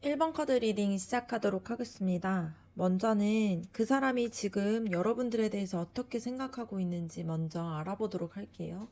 1번 카드 리딩 시작하도록 하겠습니다. 먼저는 그 사람이 지금 여러분들에 대해서 어떻게 생각하고 있는지 먼저 알아보도록 할게요.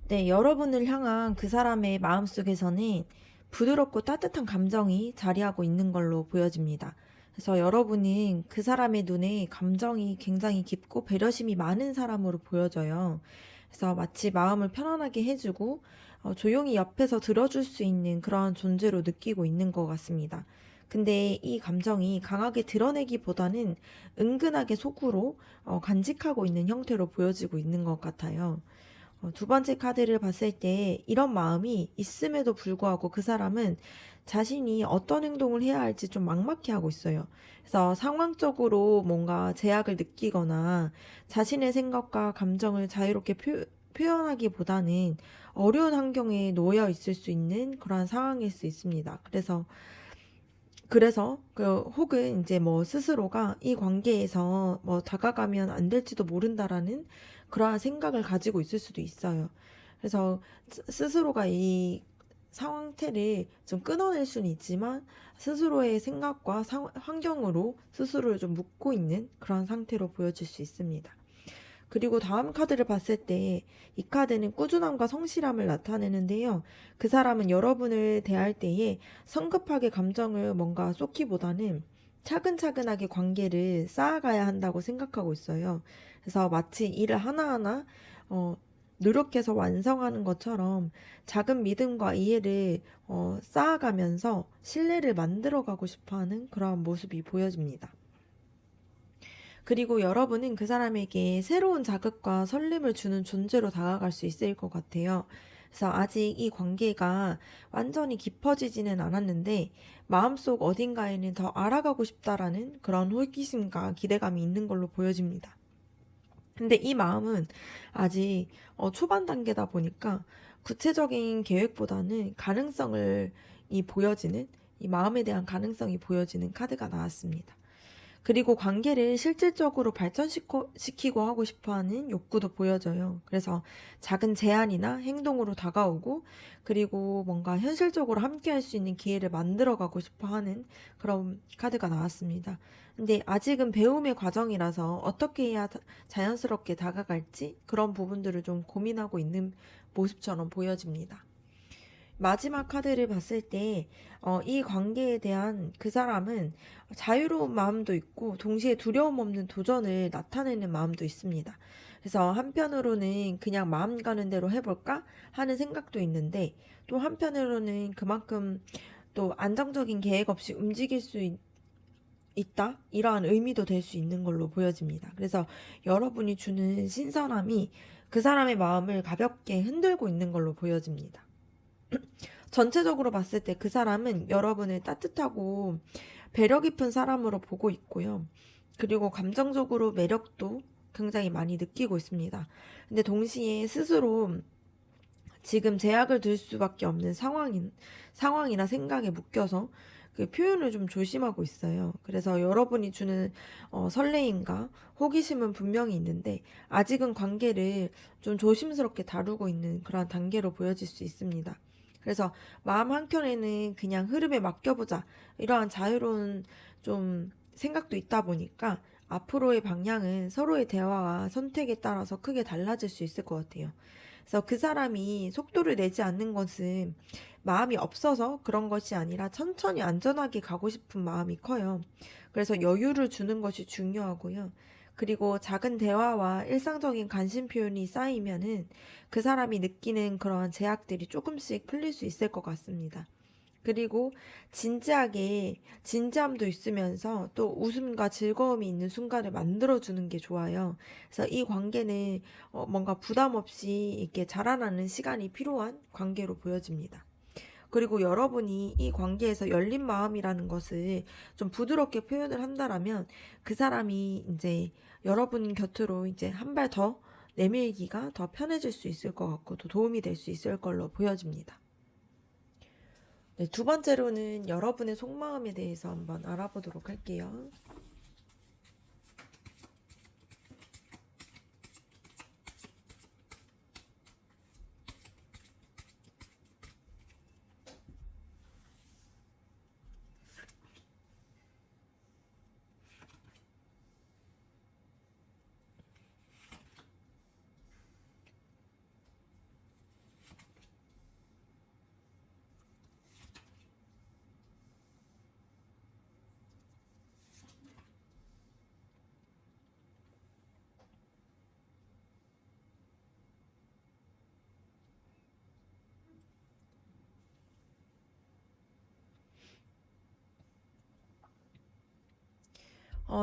네, 여러분을 향한 그 사람의 마음속에서는 부드럽고 따뜻한 감정이 자리하고 있는 걸로 보여집니다. 그래서 여러분은 그 사람의 눈에 감정이 굉장히 깊고 배려심이 많은 사람으로 보여져요. 그래서 마치 마음을 편안하게 해주고 조용히 옆에서 들어줄 수 있는 그런 존재로 느끼고 있는 것 같습니다. 근데 이 감정이 강하게 드러내기보다는 은근하게 속으로 간직하고 있는 형태로 보여지고 있는 것 같아요. 두 번째 카드를 봤을 때 이런 마음이 있음에도 불구하고 그 사람은 자신이 어떤 행동을 해야 할지 좀 막막해 하고 있어요. 그래서 상황적으로 뭔가 제약을 느끼거나 자신의 생각과 감정을 자유롭게 표현하기보다는 어려운 환경에 놓여 있을 수 있는 그러한 상황일 수 있습니다. 그래서 혹은 이제 뭐 스스로가 이 관계에서 뭐 다가가면 안 될지도 모른다라는 그러한 생각을 가지고 있을 수도 있어요. 그래서 스스로가 이 상태를 좀 끊어낼 수는 있지만 스스로의 생각과 환경으로 스스로를 좀 묶고 있는 그런 상태로 보여질 수 있습니다. 그리고 다음 카드를 봤을 때 이 카드는 꾸준함과 성실함을 나타내는데요. 그 사람은 여러분을 대할 때에 성급하게 감정을 뭔가 쏟기보다는 차근차근하게 관계를 쌓아가야 한다고 생각하고 있어요. 그래서 마치 일을 하나하나 어, 노력해서 완성하는 것처럼 작은 믿음과 이해를 쌓아가면서 신뢰를 만들어가고 싶어하는 그러한 모습이 보여집니다. 그리고 여러분은 그 사람에게 새로운 자극과 설렘을 주는 존재로 다가갈 수 있을 것 같아요. 그래서 아직 이 관계가 완전히 깊어지지는 않았는데 마음속 어딘가에는 더 알아가고 싶다라는 그런 호기심과 기대감이 있는 걸로 보여집니다. 근데 이 마음은 아직 초반 단계다 보니까 구체적인 계획보다는 가능성을 보여지는 이 마음에 대한 가능성이 보여지는 카드가 나왔습니다. 그리고 관계를 실질적으로 발전시키고 하고 싶어 하는 욕구도 보여져요. 그래서 작은 제안이나 행동으로 다가오고, 그리고 뭔가 현실적으로 함께 할 수 있는 기회를 만들어 가고 싶어 하는 그런 카드가 나왔습니다. 근데 아직은 배움의 과정이라서 어떻게 해야 자연스럽게 다가갈지 그런 부분들을 좀 고민하고 있는 모습처럼 보여집니다. 마지막 카드를 봤을 때, 이 관계에 대한 그 사람은 자유로운 마음도 있고, 동시에 두려움 없는 도전을 나타내는 마음도 있습니다. 그래서 한편으로는 그냥 마음 가는 대로 해볼까 하는 생각도 있는데, 또 한편으로는 그만큼 또 안정적인 계획 없이 움직일 수 있다? 이러한 의미도 될 수 있는 걸로 보여집니다. 그래서 여러분이 주는 신선함이 그 사람의 마음을 가볍게 흔들고 있는 걸로 보여집니다. 전체적으로 봤을 때 그 사람은 여러분을 따뜻하고 배려 깊은 사람으로 보고 있고요. 그리고 감정적으로 매력도 굉장히 많이 느끼고 있습니다. 근데 동시에 스스로 지금 제약을 둘 수밖에 없는 상황이나 생각에 묶여서 그 표현을 좀 조심하고 있어요. 그래서 여러분이 주는 설레임과 호기심은 분명히 있는데 아직은 관계를 좀 조심스럽게 다루고 있는 그런 단계로 보여질 수 있습니다. 그래서 마음 한켠에는 그냥 흐름에 맡겨보자 이러한 자유로운 좀 생각도 있다 보니까 앞으로의 방향은 서로의 대화와 선택에 따라서 크게 달라질 수 있을 것 같아요. 그래서 그 사람이 속도를 내지 않는 것은 마음이 없어서 그런 것이 아니라 천천히 안전하게 가고 싶은 마음이 커요. 그래서 여유를 주는 것이 중요하고요. 그리고 작은 대화와 일상적인 관심 표현이 쌓이면은 그 사람이 느끼는 그러한 제약들이 조금씩 풀릴 수 있을 것 같습니다. 그리고 진지함도 있으면서 또 웃음과 즐거움이 있는 순간을 만들어주는 게 좋아요. 그래서 이 관계는 뭔가 부담 없이 이렇게 자라나는 시간이 필요한 관계로 보여집니다. 그리고 여러분이 이 관계에서 열린 마음이라는 것을 좀 부드럽게 표현을 한다라면 그 사람이 이제 여러분 곁으로 이제 한 발 더 내밀기가 더 편해질 수 있을 것 같고 더 도움이 될 수 있을 걸로 보여집니다. 네, 두 번째로는 여러분의 속마음에 대해서 한번 알아보도록 할게요.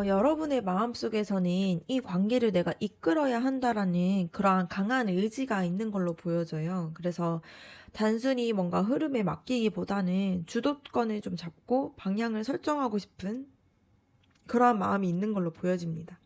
여러분의 마음속에서는 이 관계를 내가 이끌어야 한다라는 그러한 강한 의지가 있는 걸로 보여져요. 그래서 단순히 뭔가 흐름에 맡기기보다는 주도권을 좀 잡고 방향을 설정하고 싶은 그러한 마음이 있는 걸로 보여집니다.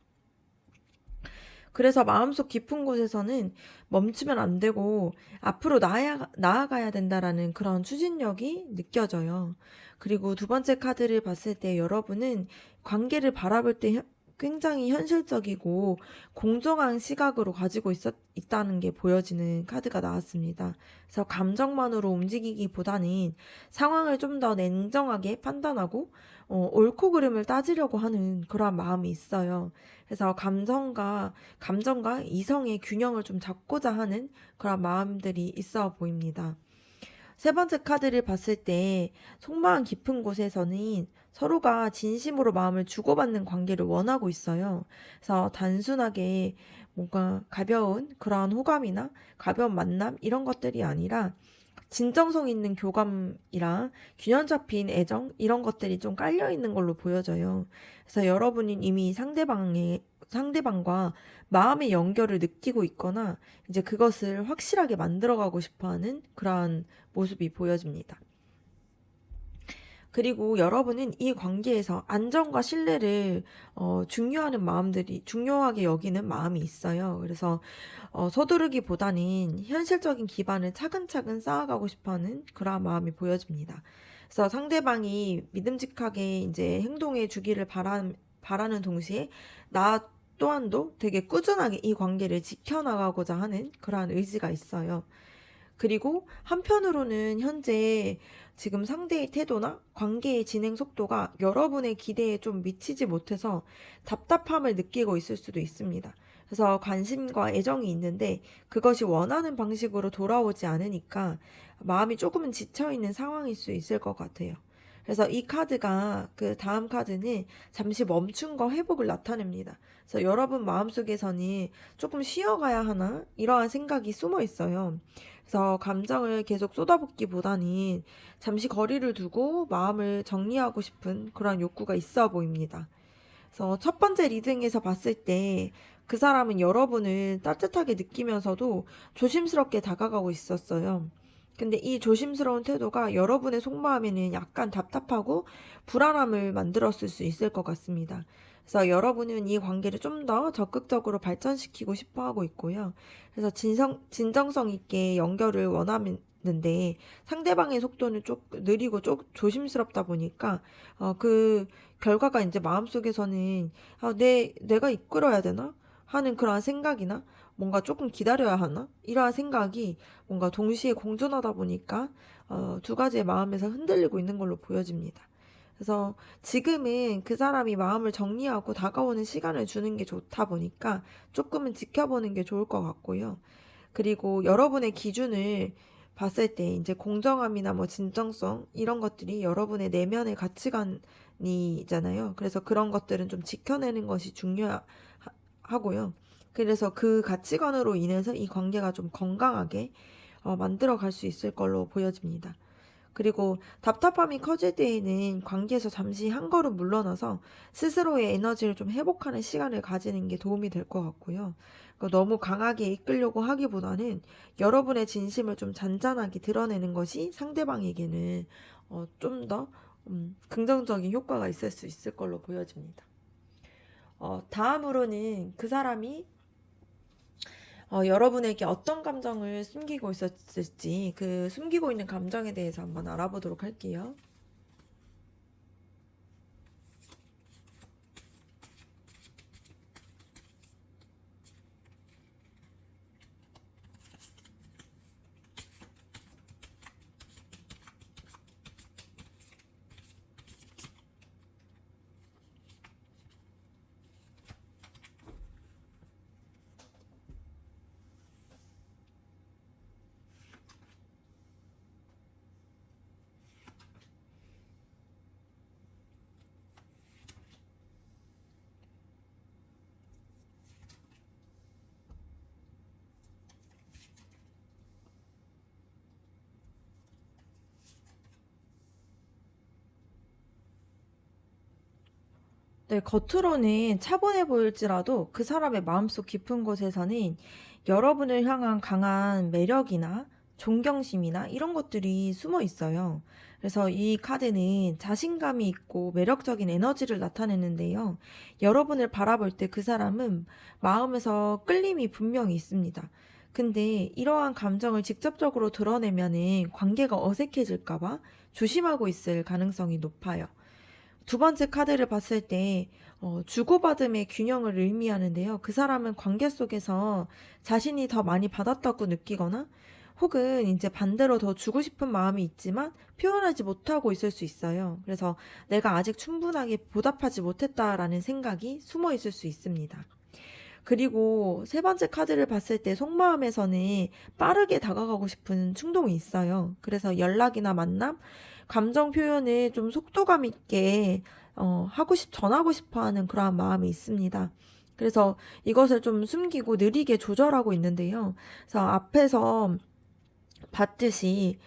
그래서 마음속 깊은 곳에서는 멈추면 안 되고 앞으로 나아가야 된다라는 그런 추진력이 느껴져요. 그리고 두 번째 카드를 봤을 때 여러분은 관계를 바라볼 때 굉장히 현실적이고 공정한 시각으로 가지고 있다는 게 보여지는 카드가 나왔습니다. 그래서 감정만으로 움직이기보다는 상황을 좀 더 냉정하게 판단하고 옳고 그름을 따지려고 하는 그런 마음이 있어요. 그래서 감정과 이성의 균형을 좀 잡고자 하는 그런 마음들이 있어 보입니다. 세 번째 카드를 봤을 때 속마음 깊은 곳에서는 서로가 진심으로 마음을 주고받는 관계를 원하고 있어요. 그래서 단순하게 뭔가 가벼운 그러한 호감이나 가벼운 만남 이런 것들이 아니라 진정성 있는 교감이랑 균형 잡힌 애정 이런 것들이 좀 깔려 있는 걸로 보여져요. 그래서 여러분은 이미 상대방과 마음의 연결을 느끼고 있거나 이제 그것을 확실하게 만들어가고 싶어하는 그러한 모습이 보여집니다. 그리고 여러분은 이 관계에서 안정과 신뢰를 중요하게 여기는 마음이 있어요. 그래서 서두르기보다는 현실적인 기반을 차근차근 쌓아가고 싶어하는 그러한 마음이 보여집니다. 그래서 상대방이 믿음직하게 이제 행동해 주기를 바라는 동시에 나 또한도 되게 꾸준하게 이 관계를 지켜나가고자 하는 그러한 의지가 있어요. 그리고 한편으로는 현재 지금 상대의 태도나 관계의 진행 속도가 여러분의 기대에 좀 미치지 못해서 답답함을 느끼고 있을 수도 있습니다. 그래서 관심과 애정이 있는데 그것이 원하는 방식으로 돌아오지 않으니까 마음이 조금은 지쳐있는 상황일 수 있을 것 같아요. 그래서 이 카드가 그 다음 카드는 잠시 멈춤과 회복을 나타냅니다. 그래서 여러분 마음속에서는 조금 쉬어가야 하나? 이러한 생각이 숨어 있어요. 그래서 감정을 계속 쏟아붓기보다는 잠시 거리를 두고 마음을 정리하고 싶은 그런 욕구가 있어 보입니다. 그래서 첫 번째 리딩에서 봤을 때 그 사람은 여러분을 따뜻하게 느끼면서도 조심스럽게 다가가고 있었어요. 근데 이 조심스러운 태도가 여러분의 속마음에는 약간 답답하고 불안함을 만들었을 수 있을 것 같습니다. 그래서 여러분은 이 관계를 좀 더 적극적으로 발전시키고 싶어 하고 있고요. 그래서 진정성 있게 연결을 원하는데 상대방의 속도는 좀 느리고 좀 조심스럽다 보니까 그 결과가 이제 마음속에서는 내가 이끌어야 되나? 하는 그런 생각이나 뭔가 조금 기다려야 하나? 이러한 생각이 뭔가 동시에 공존하다 보니까 두 가지의 마음에서 흔들리고 있는 걸로 보여집니다. 그래서 지금은 그 사람이 마음을 정리하고 다가오는 시간을 주는 게 좋다 보니까 조금은 지켜보는 게 좋을 것 같고요. 그리고 여러분의 기준을 봤을 때 이제 공정함이나 뭐 진정성 이런 것들이 여러분의 내면의 가치관이잖아요. 그래서 그런 것들은 좀 지켜내는 것이 중요하고요. 그래서 그 가치관으로 인해서 이 관계가 좀 건강하게 만들어 갈 수 있을 걸로 보여집니다. 그리고 답답함이 커질 때에는 관계에서 잠시 한 걸음 물러나서 스스로의 에너지를 좀 회복하는 시간을 가지는 게 도움이 될 것 같고요. 그러니까 너무 강하게 이끌려고 하기보다는 여러분의 진심을 좀 잔잔하게 드러내는 것이 상대방에게는 좀 더 긍정적인 효과가 있을 수 있을 걸로 보여집니다. 다음으로는 그 사람이 여러분에게 어떤 감정을 숨기고 있었을지 그 숨기고 있는 감정에 대해서 한번 알아보도록 할게요. 네, 겉으로는 차분해 보일지라도 그 사람의 마음속 깊은 곳에서는 여러분을 향한 강한 매력이나 존경심이나 이런 것들이 숨어 있어요. 그래서 이 카드는 자신감이 있고 매력적인 에너지를 나타내는데요. 여러분을 바라볼 때 그 사람은 마음에서 끌림이 분명히 있습니다. 근데 이러한 감정을 직접적으로 드러내면은 관계가 어색해질까봐 조심하고 있을 가능성이 높아요. 두 번째 카드를 봤을 때 주고받음의 균형을 의미하는데요. 그 사람은 관계 속에서 자신이 더 많이 받았다고 느끼거나 혹은 이제 반대로 더 주고 싶은 마음이 있지만 표현하지 못하고 있을 수 있어요. 그래서 내가 아직 충분하게 보답하지 못했다라는 생각이 숨어 있을 수 있습니다. 그리고 세 번째 카드를 봤을 때 속마음에서는 빠르게 다가가고 싶은 충동이 있어요. 그래서 연락이나 만남, 감정 표현을 좀 속도감 있게 전하고 싶어 하는 그러한 마음이 있습니다. 그래서 이것을 좀 숨기고 느리게 조절하고 있는데요. 그래서 앞에서 봤듯이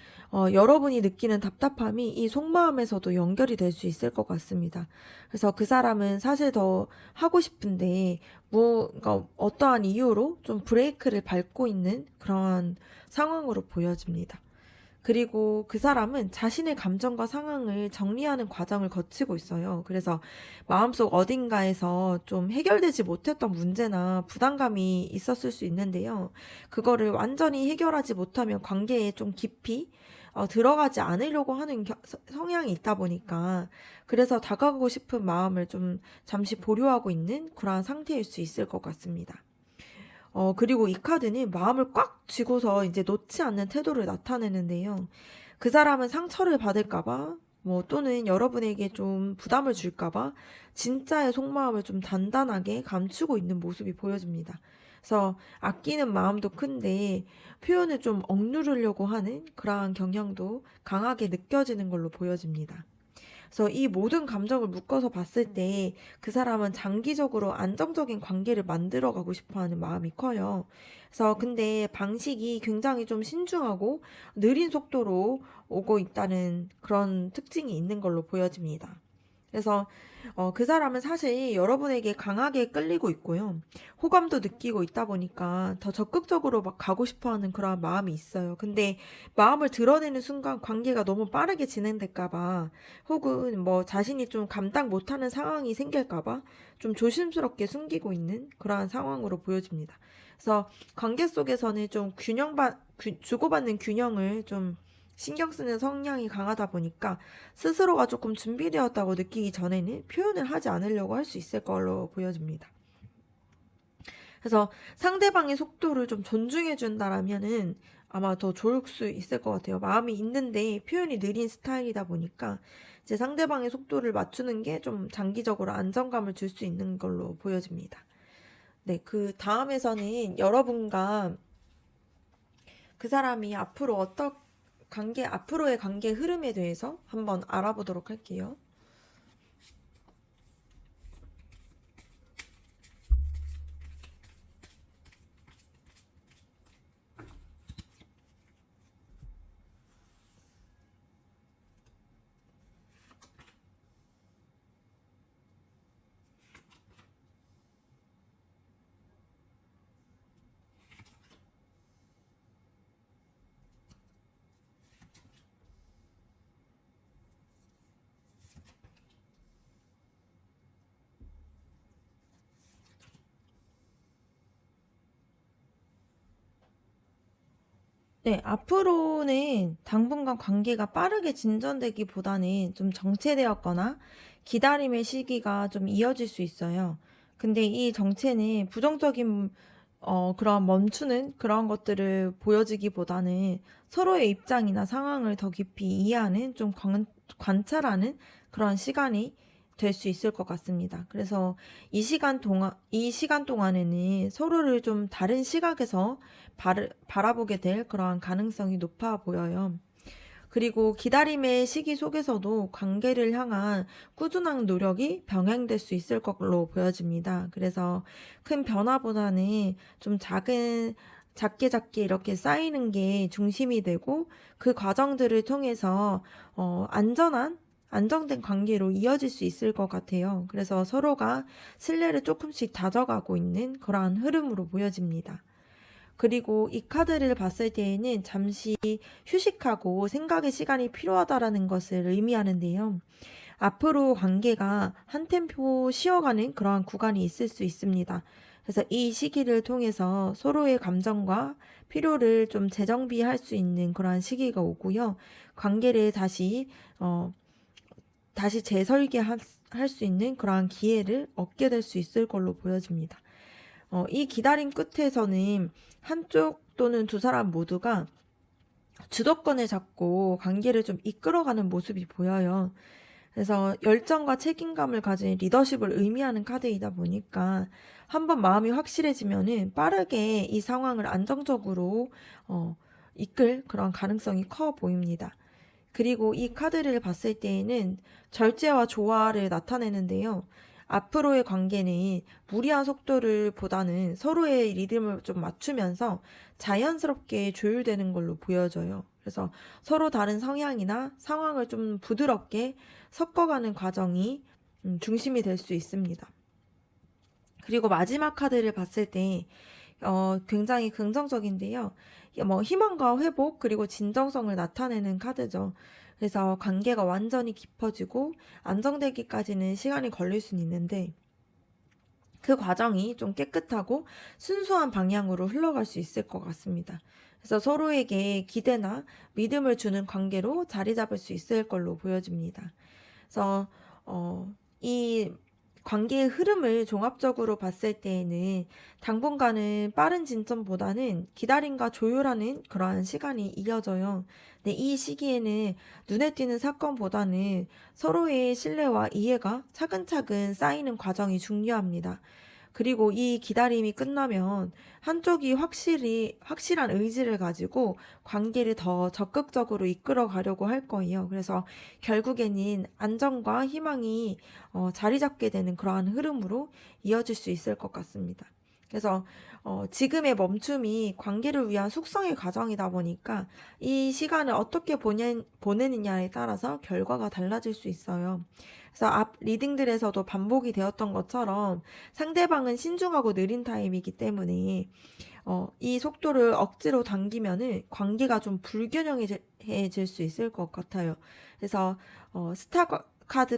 여러분이 느끼는 답답함이 이 속마음에서도 연결이 될 수 있을 것 같습니다. 그래서 그 사람은 사실 더 하고 싶은데 그러니까 어떠한 이유로 좀 브레이크를 밟고 있는 그런 상황으로 보여집니다. 그리고 그 사람은 자신의 감정과 상황을 정리하는 과정을 거치고 있어요. 그래서 마음속 어딘가에서 좀 해결되지 못했던 문제나 부담감이 있었을 수 있는데요. 그거를 완전히 해결하지 못하면 관계에 좀 깊이 들어가지 않으려고 하는 성향이 있다 보니까 그래서 다가가고 싶은 마음을 좀 잠시 보류하고 있는 그러한 상태일 수 있을 것 같습니다. 그리고 이 카드는 마음을 꽉 쥐고서 이제 놓지 않는 태도를 나타내는데요. 그 사람은 상처를 받을까봐, 또는 여러분에게 좀 부담을 줄까봐 진짜의 속마음을 좀 단단하게 감추고 있는 모습이 보여집니다. 그래서 아끼는 마음도 큰데 표현을 좀 억누르려고 하는 그러한 경향도 강하게 느껴지는 걸로 보여집니다. 그래서 이 모든 감정을 묶어서 봤을 때 그 사람은 장기적으로 안정적인 관계를 만들어 가고 싶어 하는 마음이 커요. 그래서 근데 방식이 굉장히 좀 신중하고 느린 속도로 오고 있다는 그런 특징이 있는 걸로 보여집니다. 그래서 그 사람은 사실 여러분에게 강하게 끌리고 있고요. 호감도 느끼고 있다 보니까 더 적극적으로 막 가고 싶어 하는 그런 마음이 있어요. 근데 마음을 드러내는 순간 관계가 너무 빠르게 진행될까봐 혹은 자신이 좀 감당 못하는 상황이 생길까봐 좀 조심스럽게 숨기고 있는 그러한 상황으로 보여집니다. 그래서 관계 속에서는 좀 주고받는 균형을 좀 신경 쓰는 성향이 강하다 보니까 스스로가 조금 준비되었다고 느끼기 전에는 표현을 하지 않으려고 할 수 있을 걸로 보여집니다. 그래서 상대방의 속도를 좀 존중해 준다라면은 아마 더 좋을 수 있을 것 같아요. 마음이 있는데 표현이 느린 스타일이다 보니까 이제 상대방의 속도를 맞추는 게 좀 장기적으로 안정감을 줄 수 있는 걸로 보여집니다. 네, 그 다음에서는 여러분과 그 사람이 앞으로의 관계 흐름에 대해서 한번 알아보도록 할게요. 네, 앞으로는 당분간 관계가 빠르게 진전되기보다는 좀 정체되었거나 기다림의 시기가 좀 이어질 수 있어요. 근데 이 정체는 부정적인 그런 멈추는 그런 것들을 보여지기보다는 서로의 입장이나 상황을 더 깊이 이해하는 좀 관찰하는 그런 시간이 될 수 있을 것 같습니다. 그래서 이 시간 동안에는 서로를 좀 다른 시각에서 바라보게 될 그러한 가능성이 높아 보여요. 그리고 기다림의 시기 속에서도 관계를 향한 꾸준한 노력이 병행될 수 있을 걸로 보여집니다. 그래서 큰 변화보다는 좀 작게 작게 이렇게 쌓이는 게 중심이 되고 그 과정들을 통해서 안정된 관계로 이어질 수 있을 것 같아요. 그래서 서로가 신뢰를 조금씩 다져가고 있는 그러한 흐름으로 보여집니다. 그리고 이 카드를 봤을 때에는 잠시 휴식하고 생각의 시간이 필요하다라는 것을 의미하는데요. 앞으로 관계가 한 템포 쉬어가는 그러한 구간이 있을 수 있습니다. 그래서 이 시기를 통해서 서로의 감정과 필요를 좀 재정비할 수 있는 그러한 시기가 오고요. 관계를 다시 재설계할 수 있는 그러한 기회를 얻게 될 수 있을 걸로 보여집니다. 이 기다림 끝에서는 한쪽 또는 두 사람 모두가 주도권을 잡고 관계를 좀 이끌어가는 모습이 보여요. 그래서 열정과 책임감을 가진 리더십을 의미하는 카드이다 보니까 한번 마음이 확실해지면은 빠르게 이 상황을 안정적으로 이끌 그런 가능성이 커 보입니다. 그리고 이 카드를 봤을 때에는 절제와 조화를 나타내는데요. 앞으로의 관계는 무리한 속도를 보다는 서로의 리듬을 좀 맞추면서 자연스럽게 조율되는 걸로 보여져요. 그래서 서로 다른 성향이나 상황을 좀 부드럽게 섞어가는 과정이 중심이 될 수 있습니다. 그리고 마지막 카드를 봤을 때 굉장히 긍정적인데요. 뭐 희망과 회복 그리고 진정성을 나타내는 카드죠. 그래서 관계가 완전히 깊어지고 안정되기까지는 시간이 걸릴 수는 있는데 그 과정이 좀 깨끗하고 순수한 방향으로 흘러갈 수 있을 것 같습니다. 그래서 서로에게 기대나 믿음을 주는 관계로 자리 잡을 수 있을 걸로 보여집니다. 그래서 이 관계의 흐름을 종합적으로 봤을 때에는 당분간은 빠른 진전보다는 기다림과 조율하는 그러한 시간이 이어져요. 근데 이 시기에는 눈에 띄는 사건보다는 서로의 신뢰와 이해가 차근차근 쌓이는 과정이 중요합니다. 그리고 이 기다림이 끝나면 한쪽이 확실한 의지를 가지고 관계를 더 적극적으로 이끌어 가려고 할 거예요. 그래서 결국에는 안정과 희망이 자리 잡게 되는 그러한 흐름으로 이어질 수 있을 것 같습니다. 그래서 지금의 멈춤이 관계를 위한 숙성의 과정이다 보니까 이 시간을 어떻게 보내느냐에 따라서 결과가 달라질 수 있어요. 그래서 앞 리딩들에서도 반복이 되었던 것처럼 상대방은 신중하고 느린 타입이기 때문에 이 속도를 억지로 당기면은 관계가 좀 불균형해질 수 있을 것 같아요. 그래서 스타 카드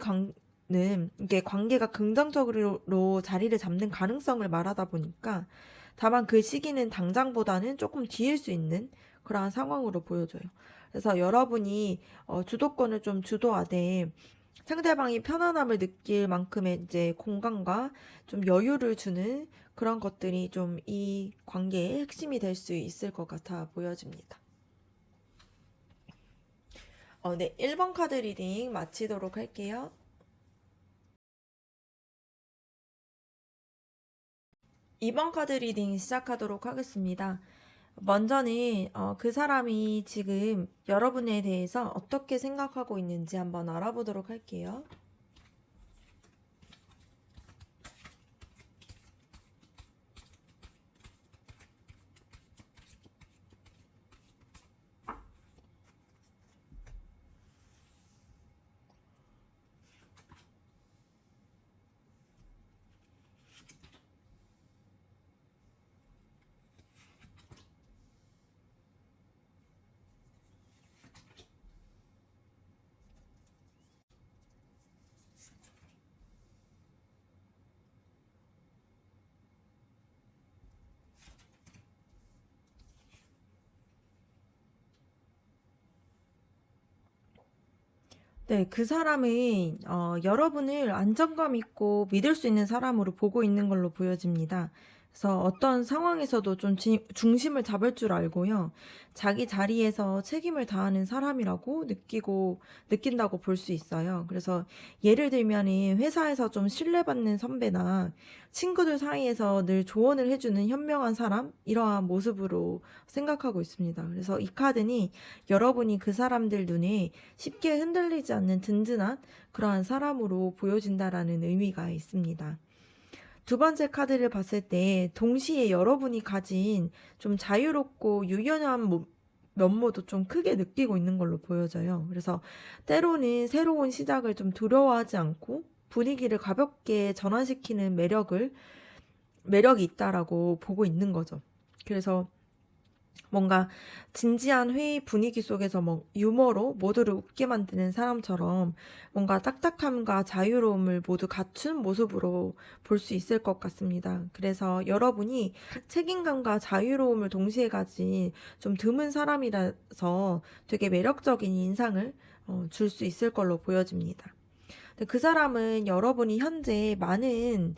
는 이게 관계가 긍정적으로 자리를 잡는 가능성을 말하다 보니까 다만 그 시기는 당장보다는 조금 뒤일 수 있는 그러한 상황으로 보여져요. 그래서 여러분이 주도권을 좀 주도하되 상대방이 편안함을 느낄 만큼의 이제 공간과 좀 여유를 주는 그런 것들이 좀 이 관계의 핵심이 될 수 있을 것 같아 보여집니다. 네, 1번 카드 리딩 마치도록 할게요. 2번 카드 리딩 시작하도록 하겠습니다. 먼저는 그 사람이 지금 여러분에 대해서 어떻게 생각하고 있는지 한번 알아보도록 할게요. 네, 그 사람은 여러분을 안정감 있고 믿을 수 있는 사람으로 보고 있는 걸로 보여집니다. 그래서 어떤 상황에서도 좀 중심을 잡을 줄 알고요. 자기 자리에서 책임을 다하는 사람이라고 느낀다고 볼 수 있어요. 그래서 예를 들면은 회사에서 좀 신뢰받는 선배나 친구들 사이에서 늘 조언을 해주는 현명한 사람, 이러한 모습으로 생각하고 있습니다. 그래서 이 카드는 여러분이 그 사람들 눈에 쉽게 흔들리지 않는 든든한 그러한 사람으로 보여진다라는 의미가 있습니다. 두 번째 카드를 봤을 때 동시에 여러분이 가진 좀 자유롭고 유연한 면모도 좀 크게 느끼고 있는 걸로 보여져요. 그래서 때로는 새로운 시작을 좀 두려워하지 않고 분위기를 가볍게 전환시키는 매력이 있다라고 보고 있는 거죠. 그래서 뭔가 진지한 회의 분위기 속에서 뭐 유머로 모두를 웃게 만드는 사람처럼 뭔가 딱딱함과 자유로움을 모두 갖춘 모습으로 볼 수 있을 것 같습니다. 그래서 여러분이 책임감과 자유로움을 동시에 가진 좀 드문 사람이라서 되게 매력적인 인상을 줄 수 있을 걸로 보여집니다. 근데 그 사람은 여러분이 현재 많은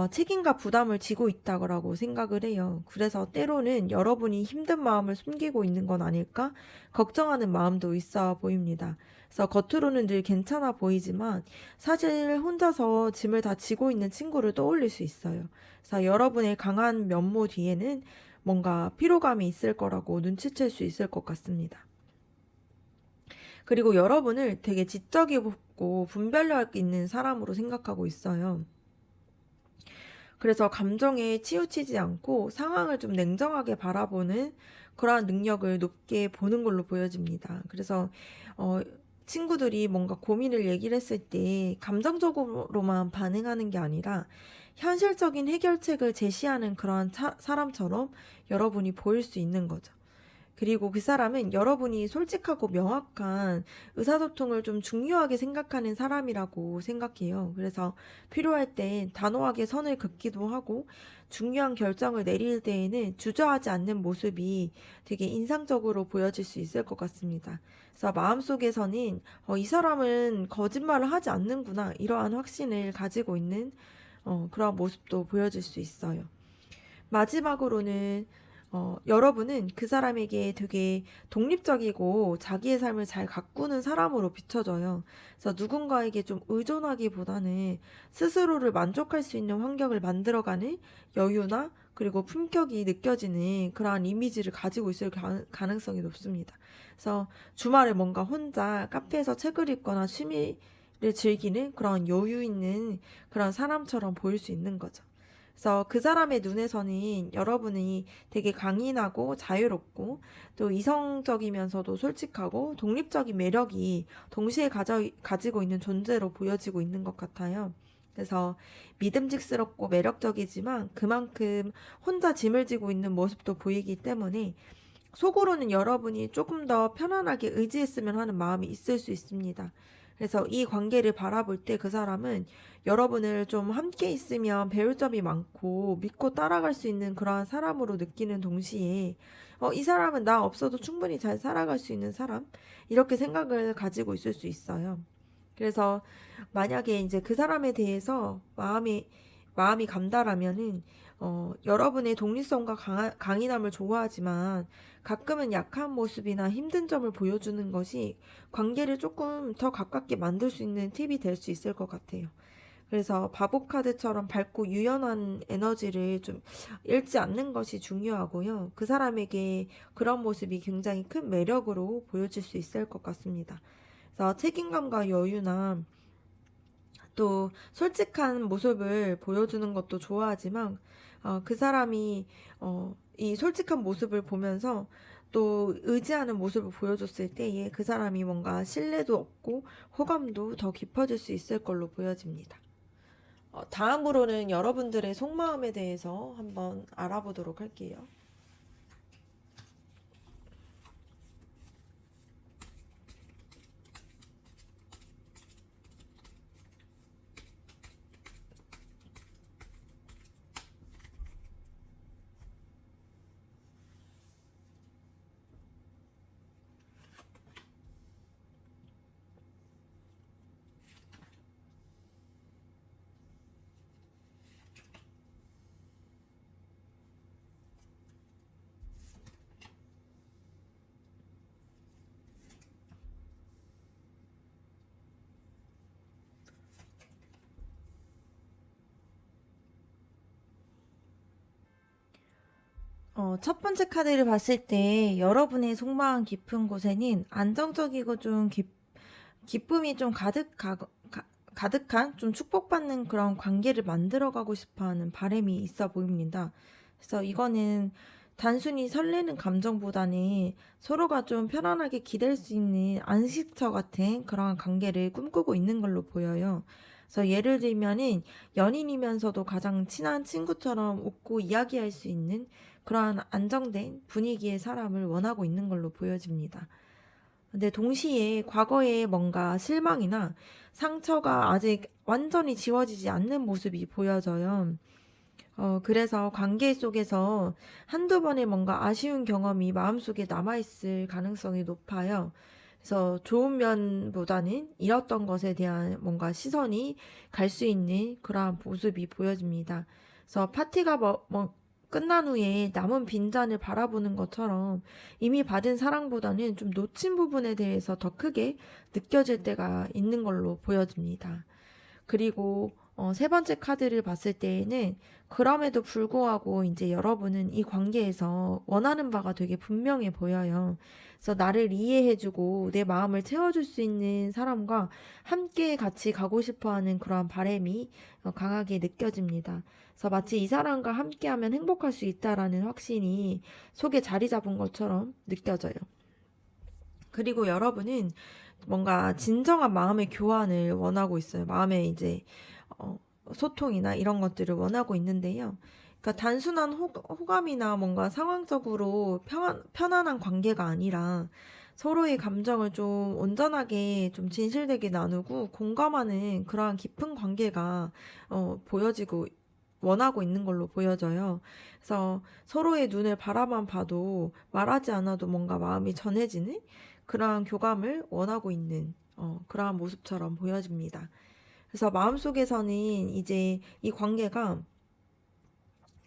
책임과 부담을 지고 있다고 생각을 해요. 그래서 때로는 여러분이 힘든 마음을 숨기고 있는 건 아닐까 걱정하는 마음도 있어 보입니다. 그래서 겉으로는 늘 괜찮아 보이지만 사실 혼자서 짐을 다 지고 있는 친구를 떠올릴 수 있어요. 그래서 여러분의 강한 면모 뒤에는 뭔가 피로감이 있을 거라고 눈치챌 수 있을 것 같습니다. 그리고 여러분을 되게 지적이고 분별력 있는 사람으로 생각하고 있어요. 그래서 감정에 치우치지 않고 상황을 좀 냉정하게 바라보는 그러한 능력을 높게 보는 걸로 보여집니다. 그래서 어, 친구들이 뭔가 고민을 얘기를 했을 때 감정적으로만 반응하는 게 아니라 현실적인 해결책을 제시하는 그러한 사람처럼 여러분이 보일 수 있는 거죠. 그리고 그 사람은 여러분이 솔직하고 명확한 의사소통을 좀 중요하게 생각하는 사람이라고 생각해요. 그래서 필요할 땐 단호하게 선을 긋기도 하고 중요한 결정을 내릴 때에는 주저하지 않는 모습이 되게 인상적으로 보여질 수 있을 것 같습니다. 그래서 마음속에서는 이 사람은 거짓말을 하지 않는구나, 이러한 확신을 가지고 있는 그런 모습도 보여질 수 있어요. 마지막으로는 여러분은 그 사람에게 되게 독립적이고 자기의 삶을 잘 가꾸는 사람으로 비춰져요. 그래서 누군가에게 좀 의존하기보다는 스스로를 만족할 수 있는 환경을 만들어가는 여유나 그리고 품격이 느껴지는 그러한 이미지를 가지고 있을 가능성이 높습니다. 그래서 주말에 뭔가 혼자 카페에서 책을 읽거나 취미를 즐기는 그런 여유 있는 그런 사람처럼 보일 수 있는 거죠. 그래서 그 사람의 눈에서는 여러분이 되게 강인하고 자유롭고 또 이성적이면서도 솔직하고 독립적인 매력이 동시에 가지고 있는 존재로 보여지고 있는 것 같아요. 그래서 믿음직스럽고 매력적이지만 그만큼 혼자 짐을 지고 있는 모습도 보이기 때문에 속으로는 여러분이 조금 더 편안하게 의지했으면 하는 마음이 있을 수 있습니다. 그래서 이 관계를 바라볼 때 그 사람은 여러분을 좀 함께 있으면 배울 점이 많고 믿고 따라갈 수 있는 그러한 사람으로 느끼는 동시에 이 사람은 나 없어도 충분히 잘 살아갈 수 있는 사람? 이렇게 생각을 가지고 있을 수 있어요. 그래서 만약에 이제 그 사람에 대해서 마음이 간다라면은 여러분의 독립성과 강인함을 좋아하지만 가끔은 약한 모습이나 힘든 점을 보여주는 것이 관계를 조금 더 가깝게 만들 수 있는 팁이 될 수 있을 것 같아요. 그래서 바보 카드처럼 밝고 유연한 에너지를 좀 잃지 않는 것이 중요하고요. 그 사람에게 그런 모습이 굉장히 큰 매력으로 보여질 수 있을 것 같습니다. 그래서 책임감과 여유나 또 솔직한 모습을 보여주는 것도 좋아하지만 그 사람이 이 솔직한 모습을 보면서 또 의지하는 모습을 보여줬을 때에 그 사람이 뭔가 신뢰도 얻고 호감도 더 깊어질 수 있을 걸로 보여집니다. 다음으로는 여러분들의 속마음에 대해서 한번 알아보도록 할게요. 첫 번째 카드를 봤을 때 여러분의 속마음 깊은 곳에는 안정적이고 좀 기쁨이 좀 가득한 좀 축복받는 그런 관계를 만들어가고 싶어하는 바람이 있어 보입니다. 그래서 이거는 단순히 설레는 감정보다는 서로가 좀 편안하게 기댈 수 있는 안식처 같은 그런 관계를 꿈꾸고 있는 걸로 보여요. 그래서 예를 들면은 연인이면서도 가장 친한 친구처럼 웃고 이야기할 수 있는 그러한 안정된 분위기의 사람을 원하고 있는 걸로 보여집니다. 근데 동시에 과거에 뭔가 실망이나 상처가 아직 완전히 지워지지 않는 모습이 보여져요. 그래서 관계 속에서 한두 번의 뭔가 아쉬운 경험이 마음속에 남아있을 가능성이 높아요. 그래서 좋은 면보다는 잃었던 것에 대한 뭔가 시선이 갈 수 있는 그러한 모습이 보여집니다. 그래서 파티가 끝난 후에 남은 빈잔을 바라보는 것처럼 이미 받은 사랑보다는 좀 놓친 부분에 대해서 더 크게 느껴질 때가 있는 걸로 보여집니다. 그리고 세 번째 카드를 봤을 때에는 그럼에도 불구하고 이제 여러분은 이 관계에서 원하는 바가 되게 분명해 보여요. 그래서 나를 이해해주고 내 마음을 채워줄 수 있는 사람과 함께 같이 가고 싶어하는 그러한 바람이 강하게 느껴집니다. 그래서 마치 이 사람과 함께하면 행복할 수 있다라는 확신이 속에 자리 잡은 것처럼 느껴져요. 그리고 여러분은 뭔가 진정한 마음의 교환을 원하고 있어요. 마음의 이제 어, 소통이나 이런 것들을 원하고 있는데요. 그러니까 단순한 호감이나 뭔가 상황적으로 편안한 관계가 아니라 서로의 감정을 좀 온전하게 좀 진실되게 나누고 공감하는 그러한 깊은 관계가 보여지고 원하고 있는 걸로 보여져요. 그래서 서로의 눈을 바라만 봐도 말하지 않아도 뭔가 마음이 전해지는 그러한 교감을 원하고 있는 그러한 모습처럼 보여집니다. 그래서 마음속에서는 이제 이 관계가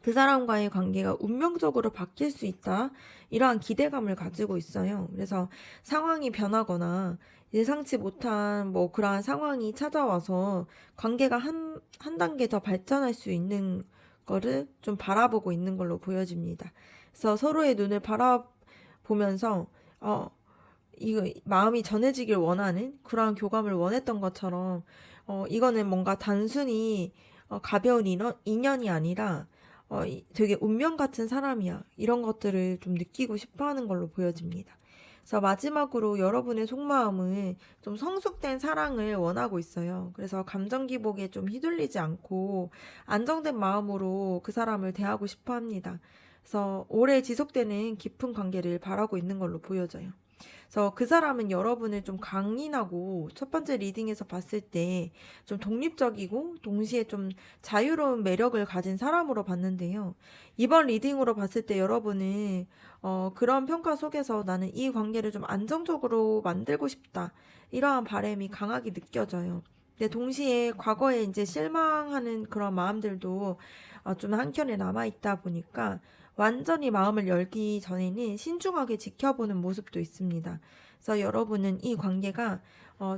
그 사람과의 관계가 운명적으로 바뀔 수 있다. 이러한 기대감을 가지고 있어요. 그래서 상황이 변하거나 예상치 못한 뭐 그러한 상황이 찾아와서 관계가 한 단계 더 발전할 수 있는 거를 좀 바라보고 있는 걸로 보여집니다. 그래서 서로의 눈을 바라보면서 어, 이거 마음이 전해지길 원하는 그러한 교감을 원했던 것처럼 이거는 뭔가 단순히 가벼운 인연이 아니라 되게 운명 같은 사람이야. 이런 것들을 좀 느끼고 싶어 하는 걸로 보여집니다. 그래서 마지막으로 여러분의 속마음은 좀 성숙된 사랑을 원하고 있어요. 그래서 감정 기복에 좀 휘둘리지 않고 안정된 마음으로 그 사람을 대하고 싶어 합니다. 그래서 오래 지속되는 깊은 관계를 바라고 있는 걸로 보여져요. 그래서 그 사람은 여러분을 좀 강인하고 첫 번째 리딩에서 봤을 때 좀 독립적이고 동시에 좀 자유로운 매력을 가진 사람으로 봤는데요. 이번 리딩으로 봤을 때 여러분은 그런 평가 속에서 나는 이 관계를 좀 안정적으로 만들고 싶다. 이러한 바람이 강하게 느껴져요. 근데 동시에 과거에 이제 실망하는 그런 마음들도 좀 한켠에 남아있다 보니까 완전히 마음을 열기 전에는 신중하게 지켜보는 모습도 있습니다. 그래서 여러분은 이 관계가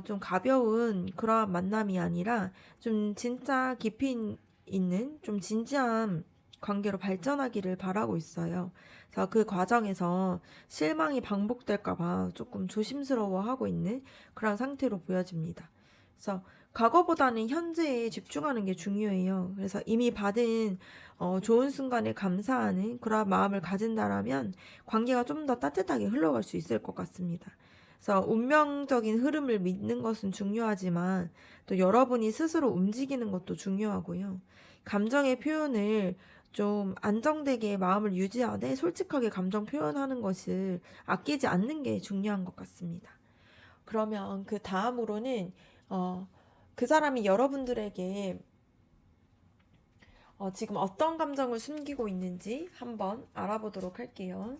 좀 가벼운 그러한 만남이 아니라 좀 진짜 깊이 있는 좀 진지한 관계로 발전하기를 바라고 있어요. 그래서 그 과정에서 실망이 반복될까봐 조금 조심스러워하고 있는 그런 상태로 보여집니다. 그래서 과거보다는 현재에 집중하는 게 중요해요. 그래서 이미 받은 좋은 순간에 감사하는 그런 마음을 가진다라면 관계가 좀 더 따뜻하게 흘러갈 수 있을 것 같습니다. 그래서 운명적인 흐름을 믿는 것은 중요하지만 또 여러분이 스스로 움직이는 것도 중요하고요. 감정의 표현을 좀 안정되게 마음을 유지하되 솔직하게 감정 표현하는 것을 아끼지 않는 게 중요한 것 같습니다. 그러면 그 다음으로는 어, 그 사람이 여러분들에게 지금 어떤 감정을 숨기고 있는지 한번 알아보도록 할게요.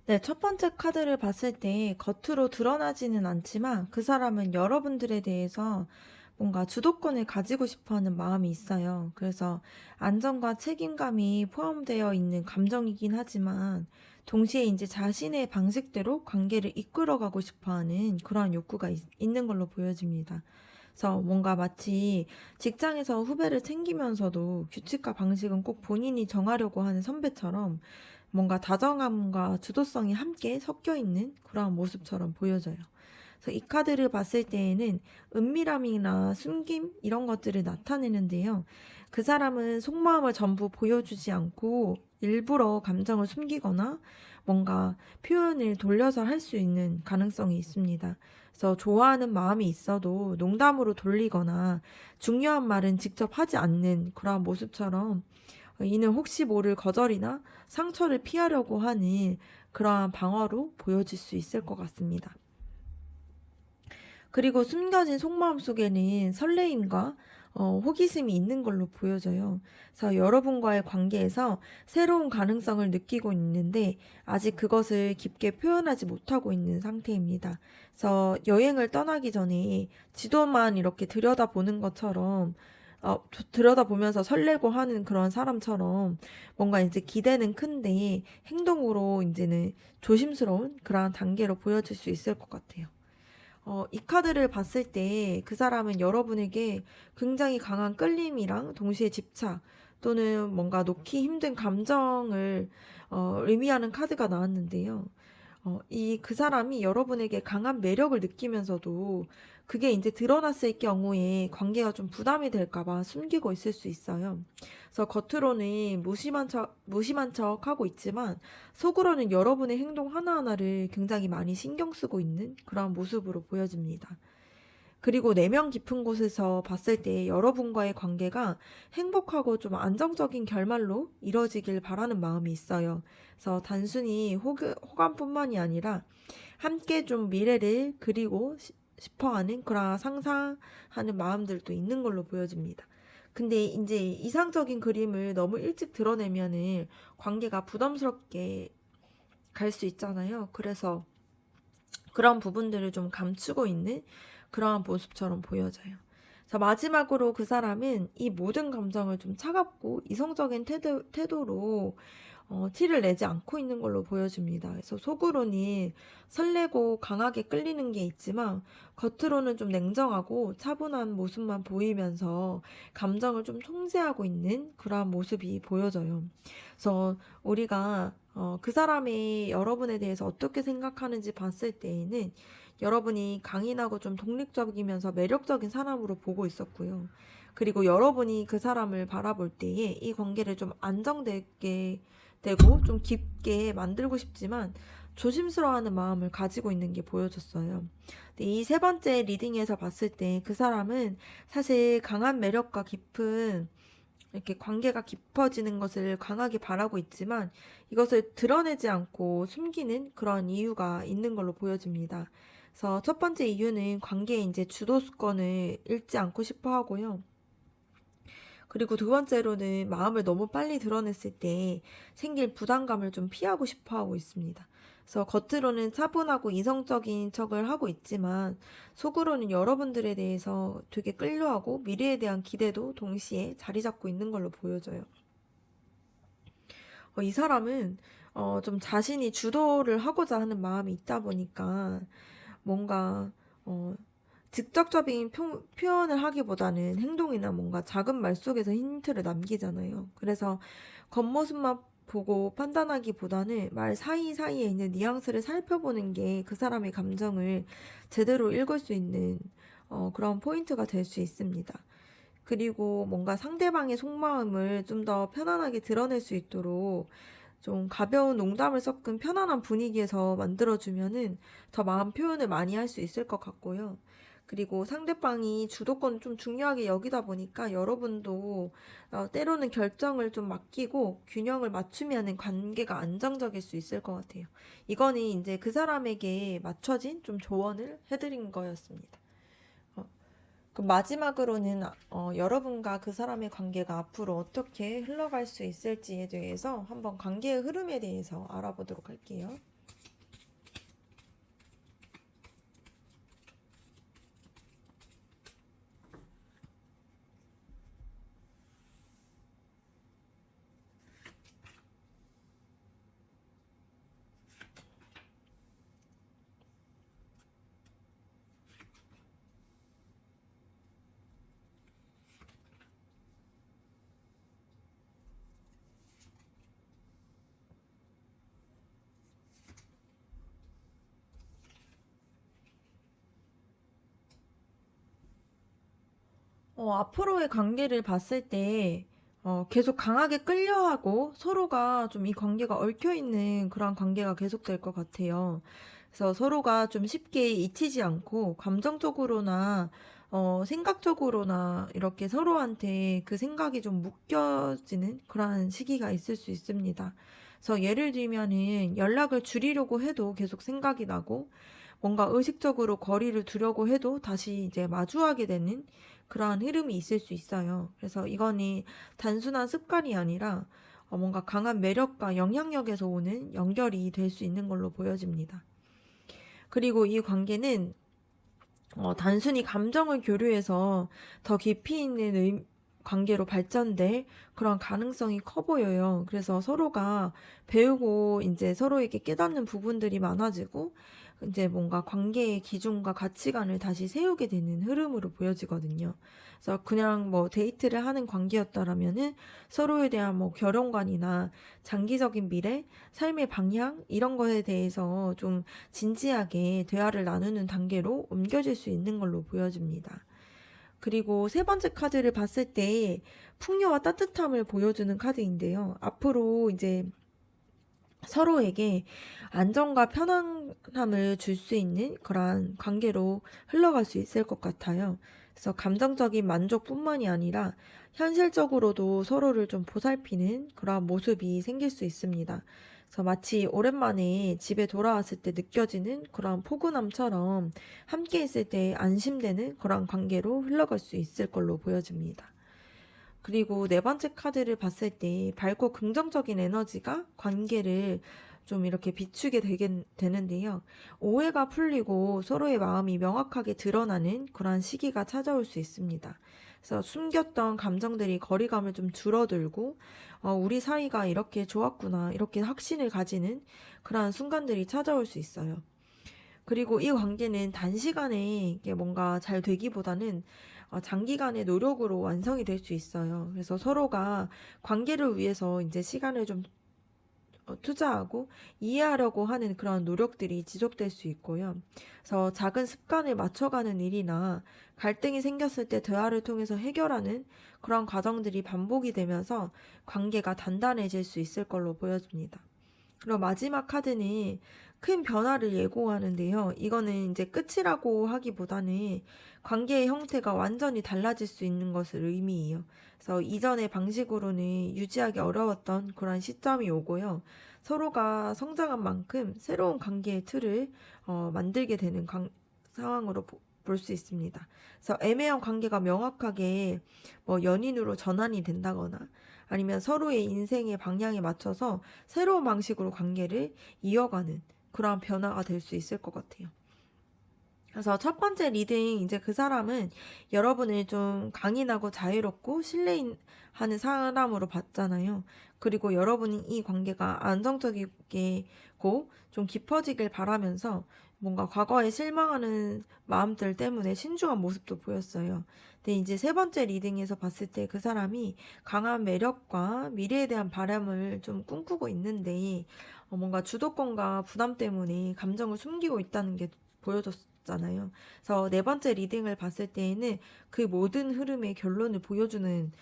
네, 첫 번째 카드를 봤을 때 겉으로 드러나지는 않지만 그 사람은 여러분들에 대해서 뭔가 주도권을 가지고 싶어 하는 마음이 있어요. 그래서 안정과 책임감이 포함되어 있는 감정이긴 하지만 동시에 이제 자신의 방식대로 관계를 이끌어가고 싶어 하는 그러한 욕구가 있는 걸로 보여집니다. 그래서 뭔가 마치 직장에서 후배를 챙기면서도 규칙과 방식은 꼭 본인이 정하려고 하는 선배처럼 뭔가 다정함과 주도성이 함께 섞여 있는 그러한 모습처럼 보여져요. 그래서 이 카드를 봤을 때에는 은밀함이나 숨김 이런 것들을 나타내는데요. 그 사람은 속마음을 전부 보여주지 않고 일부러 감정을 숨기거나 뭔가 표현을 돌려서 할 수 있는 가능성이 있습니다. 그래서 좋아하는 마음이 있어도 농담으로 돌리거나 중요한 말은 직접 하지 않는 그러한 모습처럼 이는 혹시 모를 거절이나 상처를 피하려고 하는 그러한 방어로 보여질 수 있을 것 같습니다. 그리고 숨겨진 속마음 속에는 설레임과 호기심이 있는 걸로 보여져요. 그래서 여러분과의 관계에서 새로운 가능성을 느끼고 있는데 아직 그것을 깊게 표현하지 못하고 있는 상태입니다. 그래서 여행을 떠나기 전에 지도만 이렇게 들여다보는 것처럼 들여다보면서 설레고 하는 그런 사람처럼 뭔가 이제 기대는 큰데 행동으로 이제는 조심스러운 그러한 단계로 보여질 수 있을 것 같아요. 이 카드를 봤을 때 그 사람은 여러분에게 굉장히 강한 끌림이랑 동시에 집착 또는 뭔가 놓기 힘든 감정을 의미하는 카드가 나왔는데요. 그 사람이 여러분에게 강한 매력을 느끼면서도 그게 이제 드러났을 경우에 관계가 좀 부담이 될까봐 숨기고 있을 수 있어요. 그래서 겉으로는 무심한 척 하고 있지만 속으로는 여러분의 행동 하나하나를 굉장히 많이 신경 쓰고 있는 그런 모습으로 보여집니다. 그리고 내면 깊은 곳에서 봤을 때 여러분과의 관계가 행복하고 좀 안정적인 결말로 이뤄지길 바라는 마음이 있어요. 그래서 단순히 호감뿐만이 아니라 함께 좀 미래를 그리고 싶어하는 그런 상상하는 마음들도 있는 걸로 보여집니다. 근데 이제 이상적인 그림을 너무 일찍 드러내면은 관계가 부담스럽게 갈 수 있잖아요. 그래서 그런 부분들을 좀 감추고 있는 그러한 모습처럼 보여져요. 그래서 마지막으로 그 사람은 이 모든 감정을 좀 차갑고 이성적인 태도로 티를 내지 않고 있는 걸로 보여집니다. 그래서 속으로는 설레고 강하게 끌리는 게 있지만 겉으로는 좀 냉정하고 차분한 모습만 보이면서 감정을 좀 통제하고 있는 그러한 모습이 보여져요. 그래서 우리가 그 사람이 여러분에 대해서 어떻게 생각하는지 봤을 때에는 여러분이 강인하고 좀 독립적이면서 매력적인 사람으로 보고 있었고요. 그리고 여러분이 그 사람을 바라볼 때에 이 관계를 좀 안정되게 되고 좀 깊게 만들고 싶지만 조심스러워하는 마음을 가지고 있는 게 보여졌어요. 이 세 번째 리딩에서 봤을 때 그 사람은 사실 강한 매력과 깊은 이렇게 관계가 깊어지는 것을 강하게 바라고 있지만 이것을 드러내지 않고 숨기는 그런 이유가 있는 걸로 보여집니다. 그래서 첫 번째 이유는 관계의 이제 주도권을 잃지 않고 싶어 하고요. 그리고 두 번째로는 마음을 너무 빨리 드러냈을 때 생길 부담감을 좀 피하고 싶어 하고 있습니다. 그래서 겉으로는 차분하고 이성적인 척을 하고 있지만 속으로는 여러분들에 대해서 되게 끌려하고 미래에 대한 기대도 동시에 자리 잡고 있는 걸로 보여져요. 이 사람은 좀 자신이 주도를 하고자 하는 마음이 있다 보니까 뭔가 어, 직접적인 표현을 하기보다는 행동이나 뭔가 작은 말 속에서 힌트를 남기잖아요. 그래서 겉모습만 보고 판단하기보다는 말 사이사이에 있는 뉘앙스를 살펴보는 게 그 사람의 감정을 제대로 읽을 수 있는 그런 포인트가 될 수 있습니다. 그리고 뭔가 상대방의 속마음을 좀 더 편안하게 드러낼 수 있도록 좀 가벼운 농담을 섞은 편안한 분위기에서 만들어주면은 더 마음 표현을 많이 할 수 있을 것 같고요. 그리고 상대방이 주도권을 좀 중요하게 여기다 보니까 여러분도 때로는 결정을 좀 맡기고 균형을 맞추면은 관계가 안정적일 수 있을 것 같아요. 이거는 이제 그 사람에게 맞춰진 좀 조언을 해드린 거였습니다. 어, 그럼 마지막으로는 여러분과 그 사람의 관계가 앞으로 어떻게 흘러갈 수 있을지에 대해서 한번 관계의 흐름에 대해서 알아보도록 할게요. 앞으로의 관계를 봤을 때, 계속 강하게 끌려하고 서로가 좀 이 관계가 얽혀있는 그런 관계가 계속될 것 같아요. 그래서 서로가 좀 쉽게 잊히지 않고 감정적으로나, 생각적으로나 이렇게 서로한테 그 생각이 좀 묶여지는 그런 시기가 있을 수 있습니다. 그래서 예를 들면은 연락을 줄이려고 해도 계속 생각이 나고, 뭔가 의식적으로 거리를 두려고 해도 다시 이제 마주하게 되는 그러한 흐름이 있을 수 있어요. 그래서 이거는 단순한 습관이 아니라 뭔가 강한 매력과 영향력에서 오는 연결이 될 수 있는 걸로 보여집니다. 그리고 이 관계는 단순히 감정을 교류해서 더 깊이 있는 관계로 발전될 그런 가능성이 커 보여요. 그래서 서로가 배우고 이제 서로에게 깨닫는 부분들이 많아지고 이제 뭔가 관계의 기준과 가치관을 다시 세우게 되는 흐름으로 보여지거든요. 그래서 그냥 뭐 데이트를 하는 관계였다라면은 서로에 대한 뭐 결혼관이나 장기적인 미래, 삶의 방향 이런 거에 대해서 좀 진지하게 대화를 나누는 단계로 옮겨질 수 있는 걸로 보여집니다. 그리고 세 번째 카드를 봤을 때 풍요와 따뜻함을 보여주는 카드인데요. 앞으로 이제 서로에게 안정과 편안함을 줄 수 있는 그러한 관계로 흘러갈 수 있을 것 같아요. 그래서 감정적인 만족뿐만이 아니라 현실적으로도 서로를 좀 보살피는 그러한 모습이 생길 수 있습니다. 그래서 마치 오랜만에 집에 돌아왔을 때 느껴지는 그런 포근함처럼 함께 있을 때 안심되는 그런 관계로 흘러갈 수 있을 걸로 보여집니다. 그리고 네 번째 카드를 봤을 때 밝고 긍정적인 에너지가 관계를 좀 이렇게 비추게 되는데요. 오해가 풀리고 서로의 마음이 명확하게 드러나는 그러한 시기가 찾아올 수 있습니다. 그래서 숨겼던 감정들이 거리감을 좀 줄어들고, 우리 사이가 이렇게 좋았구나, 이렇게 확신을 가지는 그러한 순간들이 찾아올 수 있어요. 그리고 이 관계는 단시간에 이게 뭔가 잘 되기보다는 장기간의 노력으로 완성이 될 수 있어요. 그래서 서로가 관계를 위해서 이제 시간을 좀 투자하고 이해하려고 하는 그런 노력들이 지속될 수 있고요. 그래서 작은 습관을 맞춰가는 일이나 갈등이 생겼을 때 대화를 통해서 해결하는 그런 과정들이 반복이 되면서 관계가 단단해질 수 있을 걸로 보여집니다. 그리고 마지막 카드는 큰 변화를 예고하는데요. 이거는 이제 끝이라고 하기보다는 관계의 형태가 완전히 달라질 수 있는 것을 의미해요. 그래서 이전의 방식으로는 유지하기 어려웠던 그런 시점이 오고요. 서로가 성장한 만큼 새로운 관계의 틀을 만들게 되는 상황으로 볼 수 있습니다. 그래서 애매한 관계가 명확하게 뭐 연인으로 전환이 된다거나 아니면 서로의 인생의 방향에 맞춰서 새로운 방식으로 관계를 이어가는 그러한 변화가 될 수 있을 것 같아요. 그래서 첫 번째 리딩, 이제 그 사람은 여러분을 좀 강인하고 자유롭고 신뢰하는 사람으로 봤잖아요. 그리고 여러분이 이 관계가 안정적이고 좀 깊어지길 바라면서 뭔가 과거에 실망하는 마음들 때문에 신중한 모습도 보였어요. 근데 이제 세 번째 리딩에서 봤을 때 그 사람이 강한 매력과 미래에 대한 바람을 좀 꿈꾸고 있는데 뭔가 주도권과 부담 때문에 감정을 숨기고 있다는 게 보여졌잖아요. 그래서 네 번째 리딩을 봤을 때에는 그 모든 흐름의 결론을 보여주는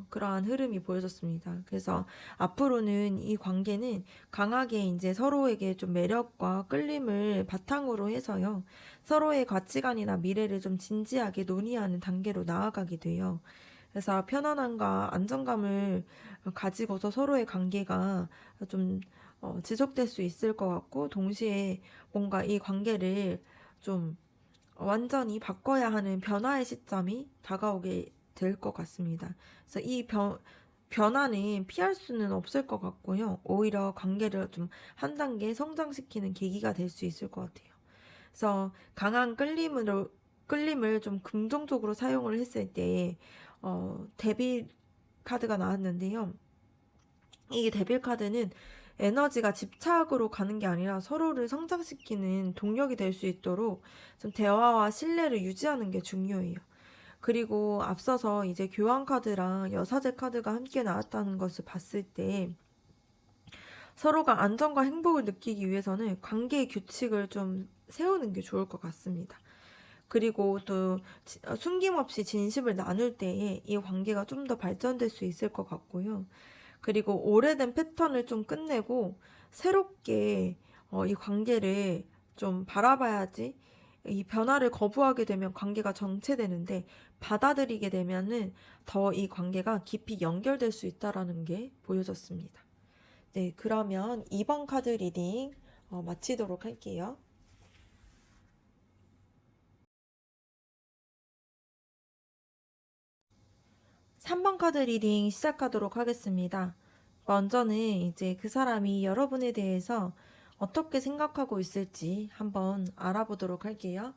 그러한 흐름이 보여졌습니다. 그래서 앞으로는 이 관계는 강하게 이제 서로에게 좀 매력과 끌림을 바탕으로 해서요. 서로의 가치관이나 미래를 좀 진지하게 논의하는 단계로 나아가게 돼요. 그래서 편안함과 안정감을 가지고서 서로의 관계가 좀 지속될 수 있을 것 같고, 동시에 뭔가 이 관계를 좀 완전히 바꿔야 하는 변화의 시점이 다가오게 될 것 같습니다. 그래서 이 변화는 피할 수는 없을 것 같고요. 오히려 관계를 좀 한 단계 성장시키는 계기가 될 수 있을 것 같아요. 그래서 강한 끌림을 좀 긍정적으로 사용을 했을 때, 데빌 카드가 나왔는데요. 이 데빌 카드는 에너지가 집착으로 가는 게 아니라 서로를 성장시키는 동력이 될 수 있도록 좀 대화와 신뢰를 유지하는 게 중요해요. 그리고 앞서서 이제 교환 카드랑 여사제 카드가 함께 나왔다는 것을 봤을 때 서로가 안정과 행복을 느끼기 위해서는 관계의 규칙을 좀 세우는 게 좋을 것 같습니다. 그리고 또 숨김없이 진심을 나눌 때에 이 관계가 좀 더 발전될 수 있을 것 같고요. 그리고 오래된 패턴을 좀 끝내고 새롭게 이 관계를 좀 바라봐야지. 이 변화를 거부하게 되면 관계가 정체되는데 받아들이게 되면은 더 이 관계가 깊이 연결될 수 있다라는 게 보여졌습니다. 네, 그러면 2번 카드 리딩 마치도록 할게요. 3번 카드 리딩 시작하도록 하겠습니다. 먼저는 이제 그 사람이 여러분에 대해서 어떻게 생각하고 있을지 한번 알아보도록 할게요.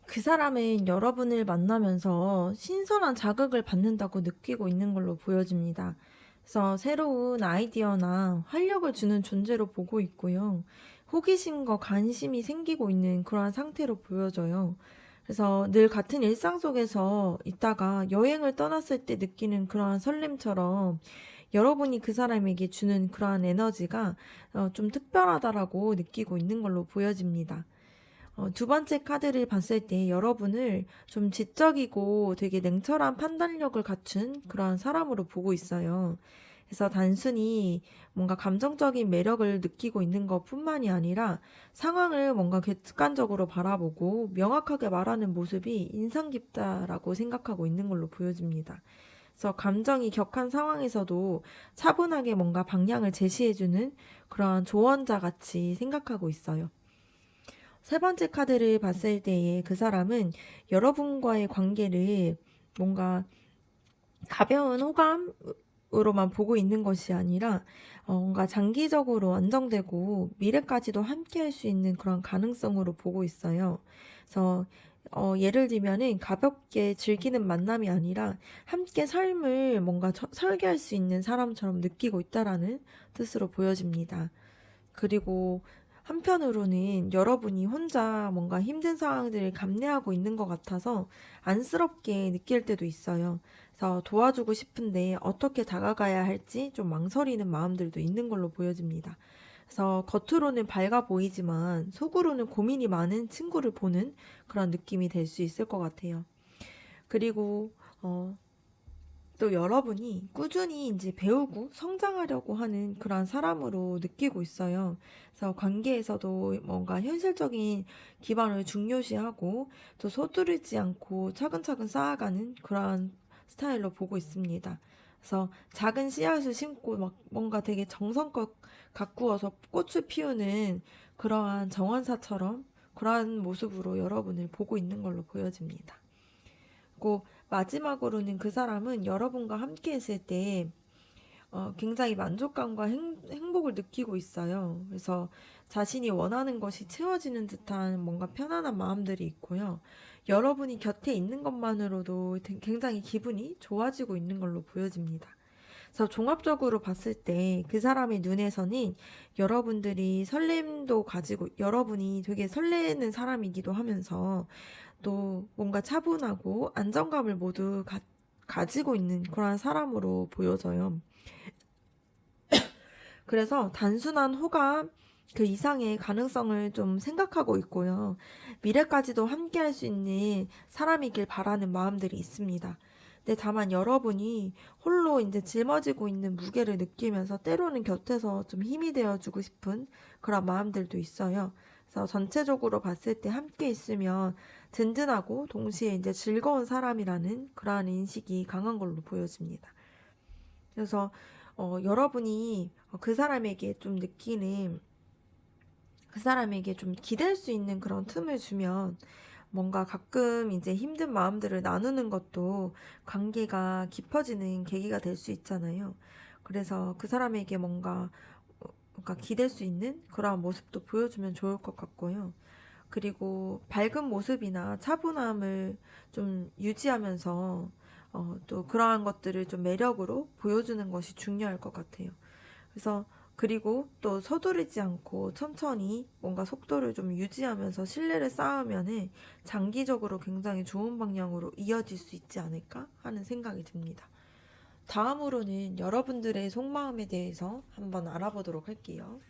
그 사람은 여러분을 만나면서 신선한 자극을 받는다고 느끼고 있는 걸로 보여집니다. 그래서 새로운 아이디어나 활력을 주는 존재로 보고 있고요. 호기심과 관심이 생기고 있는 그러한 상태로 보여져요. 그래서 늘 같은 일상 속에서 있다가 여행을 떠났을 때 느끼는 그러한 설렘처럼 여러분이 그 사람에게 주는 그러한 에너지가 좀 특별하다라고 느끼고 있는 걸로 보여집니다. 두 번째 카드를 봤을 때 여러분을 좀 지적이고 되게 냉철한 판단력을 갖춘 그러한 사람으로 보고 있어요. 그래서 단순히 뭔가 감정적인 매력을 느끼고 있는 것 뿐만이 아니라 상황을 뭔가 객관적으로 바라보고 명확하게 말하는 모습이 인상 깊다라고 생각하고 있는 걸로 보여집니다. 그래서 감정이 격한 상황에서도 차분하게 뭔가 방향을 제시해주는 그러한 조언자 같이 생각하고 있어요. 세 번째 카드를 봤을 때에 그 사람은 여러분과의 관계를 뭔가 가벼운 호감으로만 보고 있는 것이 아니라 뭔가 장기적으로 안정되고 미래까지도 함께 할 수 있는 그런 가능성으로 보고 있어요. 그래서 예를 들면은 가볍게 즐기는 만남이 아니라 함께 삶을 뭔가 설계할 수 있는 사람처럼 느끼고 있다라는 뜻으로 보여집니다. 그리고 한편으로는 여러분이 혼자 뭔가 힘든 상황들을 감내하고 있는 것 같아서 안쓰럽게 느낄 때도 있어요. 그래서 도와주고 싶은데 어떻게 다가가야 할지 좀 망설이는 마음들도 있는 걸로 보여집니다. 그래서 겉으로는 밝아 보이지만 속으로는 고민이 많은 친구를 보는 그런 느낌이 될 수 있을 것 같아요. 그리고 또 여러분이 꾸준히 이제 배우고 성장하려고 하는 그런 사람으로 느끼고 있어요. 그래서 관계에서도 뭔가 현실적인 기반을 중요시하고 또 서두르지 않고 차근차근 쌓아가는 그런 스타일로 보고 있습니다. 그래서 작은 씨앗을 심고 막 뭔가 되게 정성껏 가꾸어서 꽃을 피우는 그러한 정원사처럼 그러한 모습으로 여러분을 보고 있는 걸로 보여집니다. 그리고 마지막으로는 그 사람은 여러분과 함께 했을 때 굉장히 만족감과 행복을 느끼고 있어요. 그래서 자신이 원하는 것이 채워지는 듯한 뭔가 편안한 마음들이 있고요. 여러분이 곁에 있는 것만으로도 굉장히 기분이 좋아지고 있는 걸로 보여집니다. 그래서 종합적으로 봤을 때 그 사람의 눈에서는 여러분들이 설렘도 가지고 여러분이 되게 설레는 사람이기도 하면서 또 뭔가 차분하고 안정감을 모두 가지고 있는 그런 사람으로 보여져요. 그래서 단순한 호감 그 이상의 가능성을 좀 생각하고 있고요. 미래까지도 함께 할 수 있는 사람이길 바라는 마음들이 있습니다. 근데 다만 여러분이 홀로 이제 짊어지고 있는 무게를 느끼면서 때로는 곁에서 좀 힘이 되어주고 싶은 그런 마음들도 있어요. 그래서 전체적으로 봤을 때 함께 있으면 든든하고 동시에 이제 즐거운 사람이라는 그러한 인식이 강한 걸로 보여집니다. 그래서 여러분이 그 사람에게 좀 느끼는 그 사람에게 좀 기댈 수 있는 그런 틈을 주면 뭔가 가끔 이제 힘든 마음들을 나누는 것도 관계가 깊어지는 계기가 될 수 있잖아요. 그래서 그 사람에게 뭔가 기댈 수 있는 그러한 모습도 보여주면 좋을 것 같고요. 그리고 밝은 모습이나 차분함을 좀 유지하면서 또 그러한 것들을 좀 매력으로 보여주는 것이 중요할 것 같아요. 그래서 그리고 또 서두르지 않고 천천히 뭔가 속도를 좀 유지하면서 신뢰를 쌓으면은 장기적으로 굉장히 좋은 방향으로 이어질 수 있지 않을까 하는 생각이 듭니다. 다음으로는 여러분들의 속마음에 대해서 한번 알아보도록 할게요.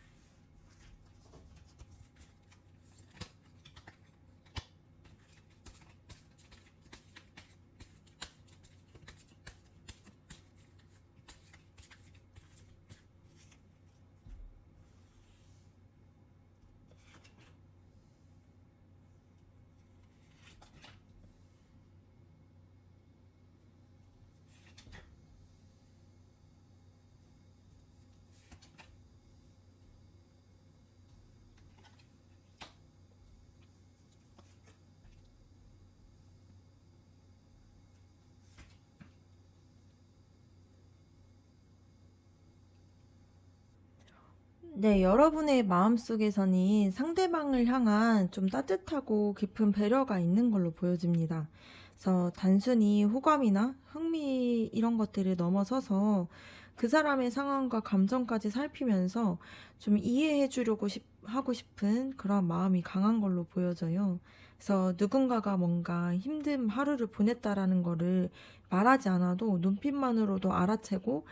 네, 여러분의 마음속에서는 상대방을 향한 좀 따뜻하고 깊은 배려가 있는 걸로 보여집니다. 그래서 단순히 호감이나 흥미 이런 것들을 넘어서서 그 사람의 상황과 감정까지 살피면서 좀 이해해 주려고 하고 싶은 그런 마음이 강한 걸로 보여져요. 그래서 누군가가 뭔가 힘든 하루를 보냈다라는 거를 말하지 않아도 눈빛만으로도 알아채고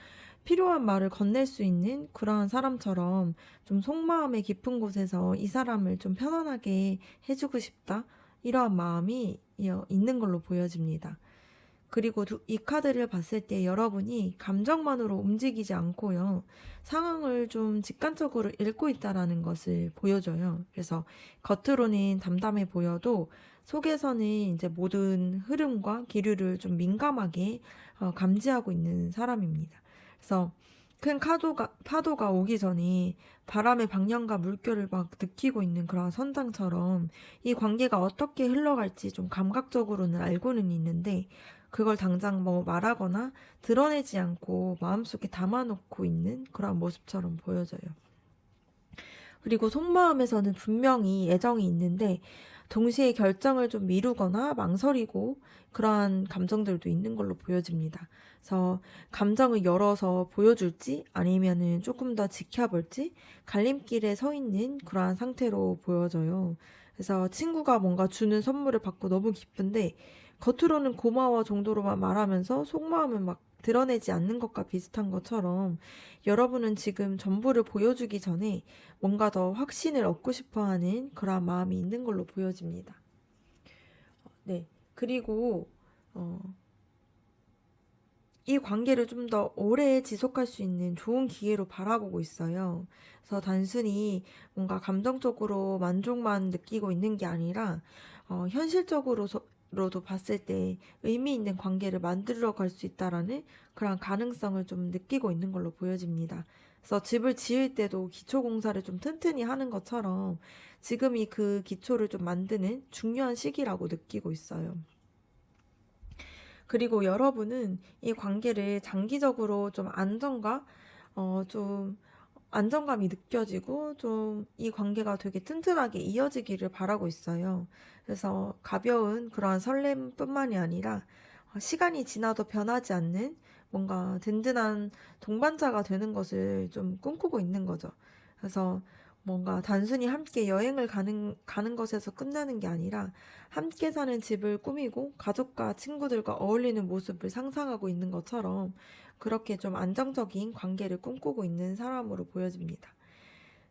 필요한 말을 건넬 수 있는 그러한 사람처럼 좀 속마음의 깊은 곳에서 이 사람을 좀 편안하게 해주고 싶다. 이러한 마음이 있는 걸로 보여집니다. 그리고 이 카드를 봤을 때 여러분이 감정만으로 움직이지 않고요. 상황을 좀 직관적으로 읽고 있다라는 것을 보여줘요. 그래서 겉으로는 담담해 보여도 속에서는 이제 모든 흐름과 기류를 좀 민감하게 감지하고 있는 사람입니다. 그래서 큰 파도가 오기 전에 바람의 방향과 물결을 막 느끼고 있는 그런 선장처럼 이 관계가 어떻게 흘러갈지 좀 감각적으로는 알고는 있는데 그걸 당장 뭐 말하거나 드러내지 않고 마음속에 담아놓고 있는 그런 모습처럼 보여져요. 그리고 속마음에서는 분명히 애정이 있는데 동시에 결정을 좀 미루거나 망설이고 그러한 감정들도 있는 걸로 보여집니다. 그래서 감정을 열어서 보여줄지 아니면은 조금 더 지켜볼지 갈림길에 서 있는 그러한 상태로 보여져요. 그래서 친구가 뭔가 주는 선물을 받고 너무 기쁜데 겉으로는 고마워 정도로만 말하면서 속마음은 막 드러내지 않는 것과 비슷한 것처럼 여러분은 지금 전부를 보여주기 전에 뭔가 더 확신을 얻고 싶어 하는 그런 마음이 있는 걸로 보여집니다. 네. 그리고, 어, 이 관계를 좀 더 오래 지속할 수 있는 좋은 기회로 바라보고 있어요. 그래서 단순히 뭔가 감정적으로 만족만 느끼고 있는 게 아니라, 현실적으로도 봤을 때 의미 있는 관계를 만들어 갈 수 있다라는 그런 가능성을 좀 느끼고 있는 걸로 보여집니다. 그래서 집을 지을 때도 기초 공사를 좀 튼튼히 하는 것처럼 지금이 그 기초를 좀 만드는 중요한 시기라고 느끼고 있어요. 그리고 여러분은 이 관계를 장기적으로 좀 안정감이 느껴지고 좀 이 관계가 되게 튼튼하게 이어지기를 바라고 있어요. 그래서 가벼운 그러한 설렘뿐만이 아니라 시간이 지나도 변하지 않는 뭔가 든든한 동반자가 되는 것을 좀 꿈꾸고 있는 거죠. 그래서 뭔가 단순히 함께 여행을 가는 것에서 끝나는 게 아니라 함께 사는 집을 꾸미고 가족과 친구들과 어울리는 모습을 상상하고 있는 것처럼 그렇게 좀 안정적인 관계를 꿈꾸고 있는 사람으로 보여집니다.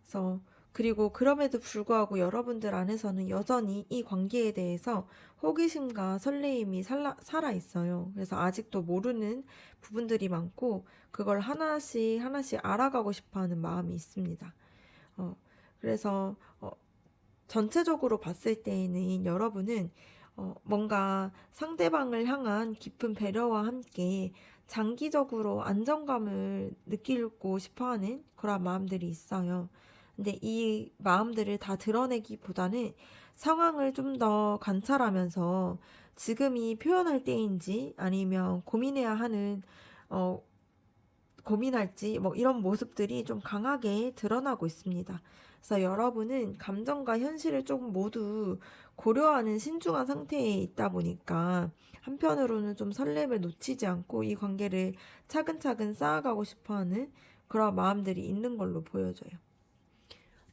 그래서 그리고 그럼에도 불구하고 여러분들 안에서는 여전히 이 관계에 대해서 호기심과 설레임이 살아 있어요. 그래서 아직도 모르는 부분들이 많고 그걸 하나씩 하나씩 알아가고 싶어 하는 마음이 있습니다. 어, 그래서 전체적으로 봤을 때에는 여러분은 뭔가 상대방을 향한 깊은 배려와 함께 장기적으로 안정감을 느끼고 싶어 하는 그런 마음들이 있어요. 근데 이 마음들을 다 드러내기보다는 상황을 좀 더 관찰하면서 지금이 표현할 때인지 아니면 고민해야 하는 어, 고민할지 뭐 이런 모습들이 좀 강하게 드러나고 있습니다. 그래서 여러분은 감정과 현실을 조금 모두 고려하는 신중한 상태에 있다 보니까 한편으로는 좀 설렘을 놓치지 않고 이 관계를 차근차근 쌓아가고 싶어 하는 그런 마음들이 있는 걸로 보여져요.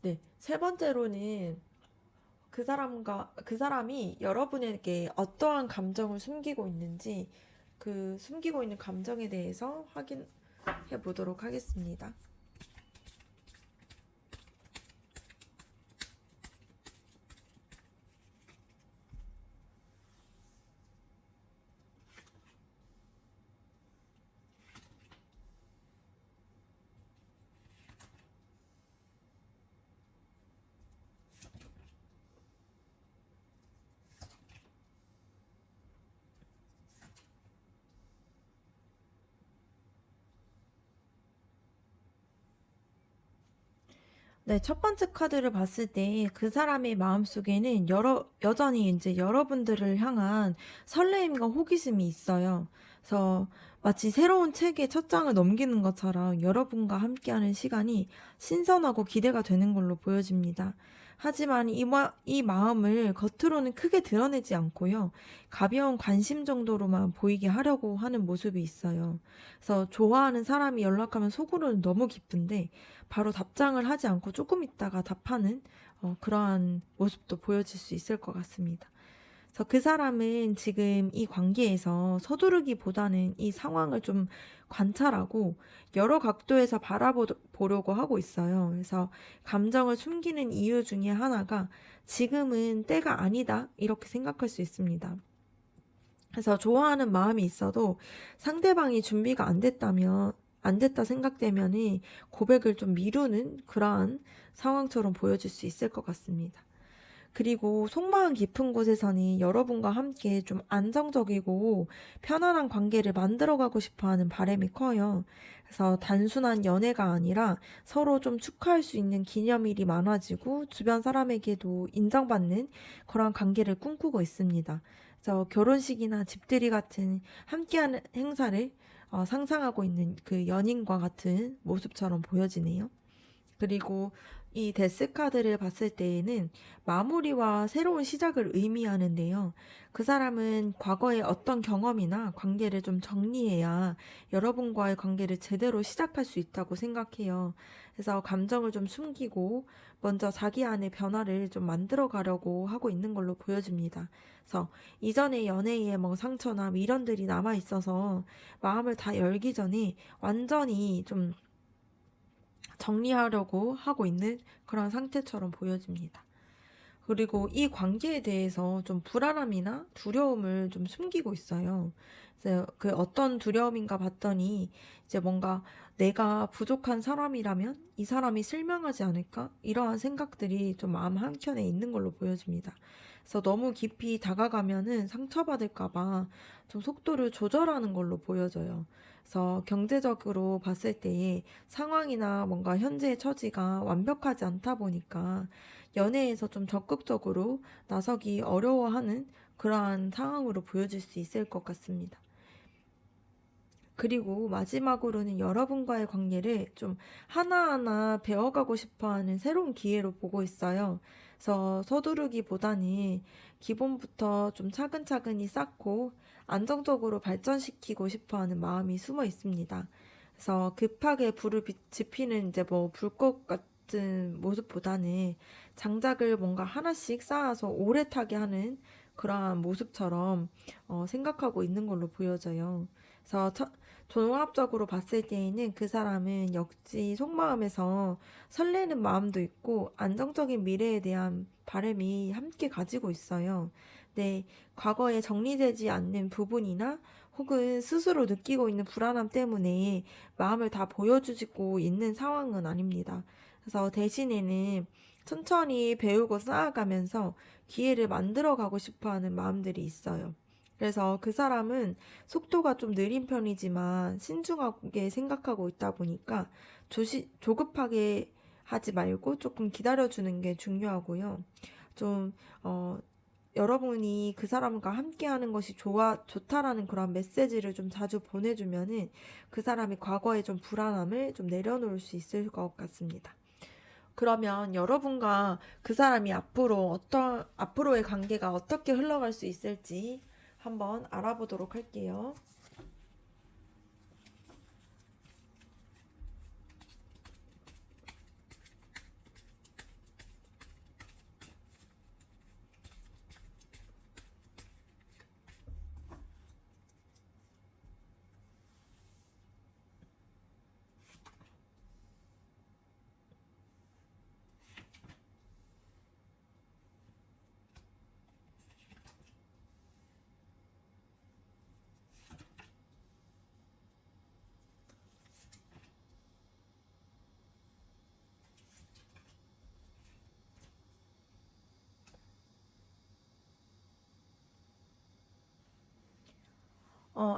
네. 세 번째로는 그 사람이 여러분에게 어떠한 감정을 숨기고 있는지 그 숨기고 있는 감정에 대해서 확인해 보도록 하겠습니다. 네, 첫 번째 카드를 봤을 때 그 사람의 마음속에는 여전히 이제 여러분들을 향한 설레임과 호기심이 있어요. 그래서 마치 새로운 책의 첫 장을 넘기는 것처럼 여러분과 함께하는 시간이 신선하고 기대가 되는 걸로 보여집니다. 하지만 이 마음을 겉으로는 크게 드러내지 않고요. 가벼운 관심 정도로만 보이게 하려고 하는 모습이 있어요. 그래서 좋아하는 사람이 연락하면 속으로는 너무 기쁜데 바로 답장을 하지 않고 조금 있다가 답하는 그러한 모습도 보여질 수 있을 것 같습니다. 그래서 그 사람은 지금 이 관계에서 서두르기보다는 이 상황을 좀 관찰하고 여러 각도에서 바라보려고 하고 있어요. 그래서 감정을 숨기는 이유 중에 하나가 지금은 때가 아니다 이렇게 생각할 수 있습니다. 그래서 좋아하는 마음이 있어도 상대방이 준비가 안 됐다 생각되면은 고백을 좀 미루는 그러한 상황처럼 보여질 수 있을 것 같습니다. 그리고 속마음 깊은 곳에서는 여러분과 함께 좀 안정적이고 편안한 관계를 만들어가고 싶어 하는 바람이 커요. 그래서 단순한 연애가 아니라 서로 좀 축하할 수 있는 기념일이 많아지고 주변 사람에게도 인정받는 그런 관계를 꿈꾸고 있습니다. 그래서 결혼식이나 집들이 같은 함께하는 행사를 상상하고 있는 그 연인과 같은 모습처럼 보여지네요. 그리고 이 데스 카드를 봤을 때에는 마무리와 새로운 시작을 의미하는데요. 그 사람은 과거의 어떤 경험이나 관계를 좀 정리해야 여러분과의 관계를 제대로 시작할 수 있다고 생각해요. 그래서 감정을 좀 숨기고 먼저 자기 안의 변화를 좀 만들어 가려고 하고 있는 걸로 보여집니다. 그래서 이전의 연애의 뭐 상처나 미련들이 남아 있어서 마음을 다 열기 전에 완전히 좀 정리하려고 하고 있는 그런 상태처럼 보여집니다. 그리고 이 관계에 대해서 좀 불안함이나 두려움을 좀 숨기고 있어요. 그래서 그 어떤 두려움인가 봤더니 이제 뭔가 내가 부족한 사람이라면 이 사람이 실망하지 않을까? 이러한 생각들이 좀 마음 한켠에 있는 걸로 보여집니다. 그래서 너무 깊이 다가가면은 상처받을까봐 좀 속도를 조절하는 걸로 보여져요. 그래서 경제적으로 봤을 때의 상황이나 뭔가 현재의 처지가 완벽하지 않다 보니까 연애에서 좀 적극적으로 나서기 어려워하는 그러한 상황으로 보여질 수 있을 것 같습니다. 그리고 마지막으로는 여러분과의 관계를 좀 하나하나 배워가고 싶어 하는 새로운 기회로 보고 있어요. 그래서 서두르기보다는 기본부터 좀 차근차근히 쌓고 안정적으로 발전시키고 싶어 하는 마음이 숨어 있습니다. 그래서 급하게 불을 지피는 이제 뭐 불꽃 같은 모습보다는 장작을 뭔가 하나씩 쌓아서 오래 타게 하는 그러한 모습처럼 생각하고 있는 걸로 보여져요. 그래서 종합적으로 봤을 때에는 그 사람은 역시 속마음에서 설레는 마음도 있고 안정적인 미래에 대한 바람이 함께 가지고 있어요. 네, 과거에 정리되지 않는 부분이나 혹은 스스로 느끼고 있는 불안함 때문에 마음을 다 보여주고 있는 상황은 아닙니다. 그래서 대신에는 천천히 배우고 쌓아가면서 기회를 만들어 가고 싶어 하는 마음들이 있어요. 그래서 그 사람은 속도가 좀 느린 편이지만 신중하게 생각하고 있다 보니까 조급하게 하지 말고 조금 기다려주는 게 중요하고요. 좀, 어, 여러분이 그 사람과 함께 하는 것이 좋다라는 그런 메시지를 좀 자주 보내주면은 그 사람이 과거의 좀 불안함을 좀 내려놓을 수 있을 것 같습니다. 그러면 여러분과 그 사람이 앞으로의 관계가 어떻게 흘러갈 수 있을지 한번 알아보도록 할게요.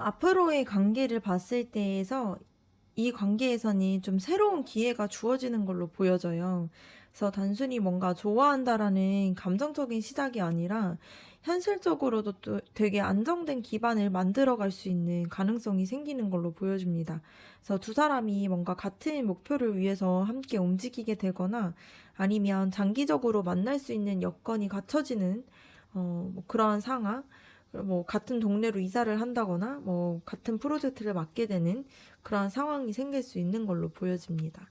앞으로의 관계를 봤을 때에서 이 관계에서는 좀 새로운 기회가 주어지는 걸로 보여져요. 그래서 단순히 뭔가 좋아한다라는 감정적인 시작이 아니라 현실적으로도 또 되게 안정된 기반을 만들어 갈 수 있는 가능성이 생기는 걸로 보여집니다. 그래서 두 사람이 뭔가 같은 목표를 위해서 함께 움직이게 되거나 아니면 장기적으로 만날 수 있는 여건이 갖춰지는 뭐 그러한 상황, 뭐 같은 동네로 이사를 한다거나 뭐 같은 프로젝트를 맡게 되는 그러한 상황이 생길 수 있는 걸로 보여집니다.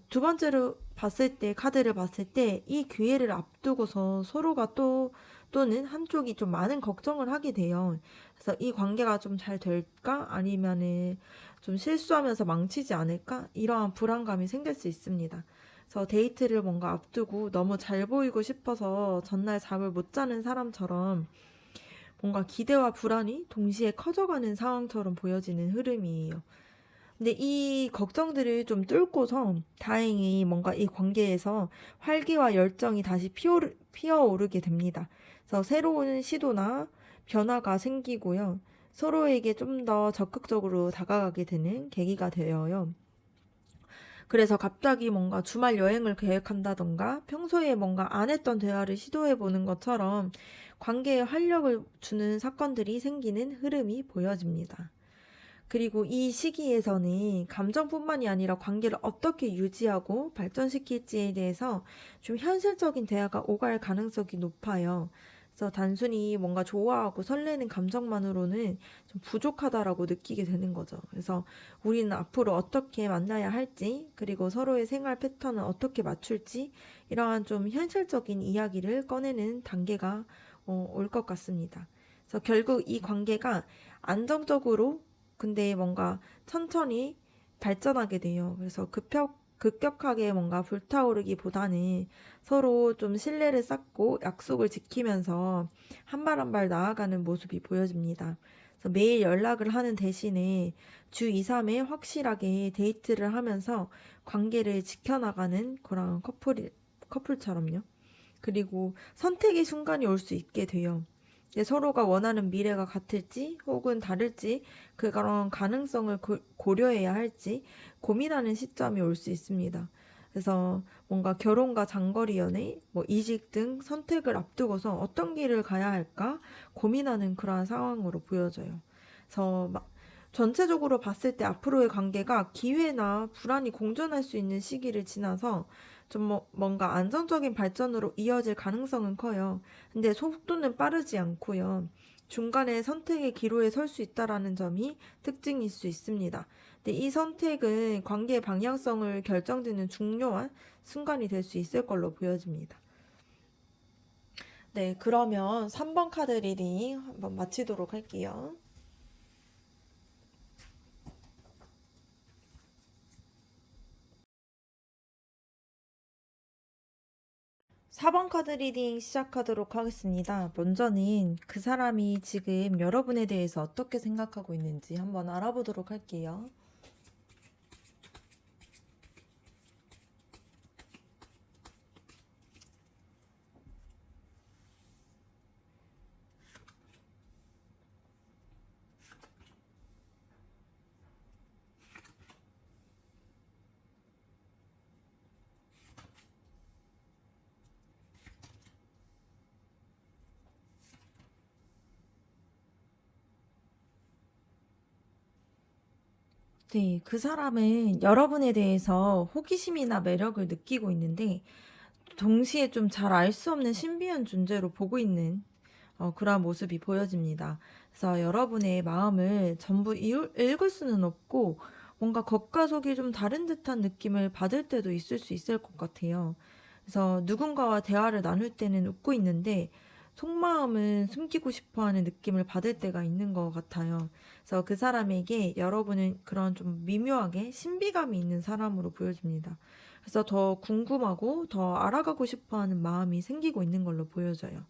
두 번째로 카드를 봤을 때 이 기회를 앞두고서 서로가 또는 한쪽이 좀 많은 걱정을 하게 돼요. 그래서 이 관계가 좀 잘 될까? 아니면은 좀 실수하면서 망치지 않을까? 이러한 불안감이 생길 수 있습니다. 그래서 데이트를 뭔가 앞두고 너무 잘 보이고 싶어서 전날 잠을 못 자는 사람처럼 뭔가 기대와 불안이 동시에 커져가는 상황처럼 보여지는 흐름이에요. 근데 이 걱정들을 좀 뚫고서 다행히 뭔가 이 관계에서 활기와 열정이 다시 피어오르게 됩니다. 그래서 새로운 시도나 변화가 생기고요. 서로에게 좀 더 적극적으로 다가가게 되는 계기가 되어요. 그래서 갑자기 뭔가 주말 여행을 계획한다던가 평소에 뭔가 안 했던 대화를 시도해 보는 것처럼 관계에 활력을 주는 사건들이 생기는 흐름이 보여집니다. 그리고 이 시기에서는 감정뿐만이 아니라 관계를 어떻게 유지하고 발전시킬지에 대해서 좀 현실적인 대화가 오갈 가능성이 높아요. 그래서 단순히 뭔가 좋아하고 설레는 감정만으로는 좀 부족하다라고 느끼게 되는 거죠. 그래서 우리는 앞으로 어떻게 만나야 할지, 그리고 서로의 생활 패턴을 어떻게 맞출지, 이러한 좀 현실적인 이야기를 꺼내는 단계가 올 것 같습니다. 그래서 결국 이 관계가 안정적으로 근데 뭔가 천천히 발전하게 돼요. 그래서 급격하게 뭔가 불타오르기보다는 서로 좀 신뢰를 쌓고 약속을 지키면서 한 발 한 발 나아가는 모습이 보여집니다. 그래서 매일 연락을 하는 대신에 주 2, 3회 확실하게 데이트를 하면서 관계를 지켜나가는 그런 커플처럼요. 그리고 선택의 순간이 올 수 있게 돼요. 서로가 원하는 미래가 같을지 혹은 다를지 그런 가능성을 고려해야 할지 고민하는 시점이 올 수 있습니다. 그래서 뭔가 결혼과 장거리 연애, 뭐 이직 등 선택을 앞두고서 어떤 길을 가야 할까 고민하는 그러한 상황으로 보여져요. 그래서 전체적으로 봤을 때 앞으로의 관계가 기회나 불안이 공존할 수 있는 시기를 지나서 좀 뭔가 안정적인 발전으로 이어질 가능성은 커요. 근데 속도는 빠르지 않고요. 중간에 선택의 기로에 설 수 있다라는 점이 특징일 수 있습니다. 근데 이 선택은 관계의 방향성을 결정짓는 중요한 순간이 될 수 있을 걸로 보여집니다. 네, 그러면 3번 카드 리딩 한번 마치도록 할게요. 4번 카드 리딩 시작하도록 하겠습니다. 먼저는 그 사람이 지금 여러분에 대해서 어떻게 생각하고 있는지 한번 알아보도록 할게요. 네, 그 사람은 여러분에 대해서 호기심이나 매력을 느끼고 있는데, 동시에 좀 잘 알 수 없는 신비한 존재로 보고 있는 그러한 모습이 보여집니다. 그래서 여러분의 마음을 전부 읽을 수는 없고, 뭔가 겉과 속이 좀 다른 듯한 느낌을 받을 때도 있을 수 있을 것 같아요. 그래서 누군가와 대화를 나눌 때는 웃고 있는데, 속마음은 숨기고 싶어 하는 느낌을 받을 때가 있는 것 같아요. 그래서 그 사람에게 여러분은 그런 좀 미묘하게 신비감이 있는 사람으로 보여집니다. 그래서 더 궁금하고 더 알아가고 싶어 하는 마음이 생기고 있는 걸로 보여져요.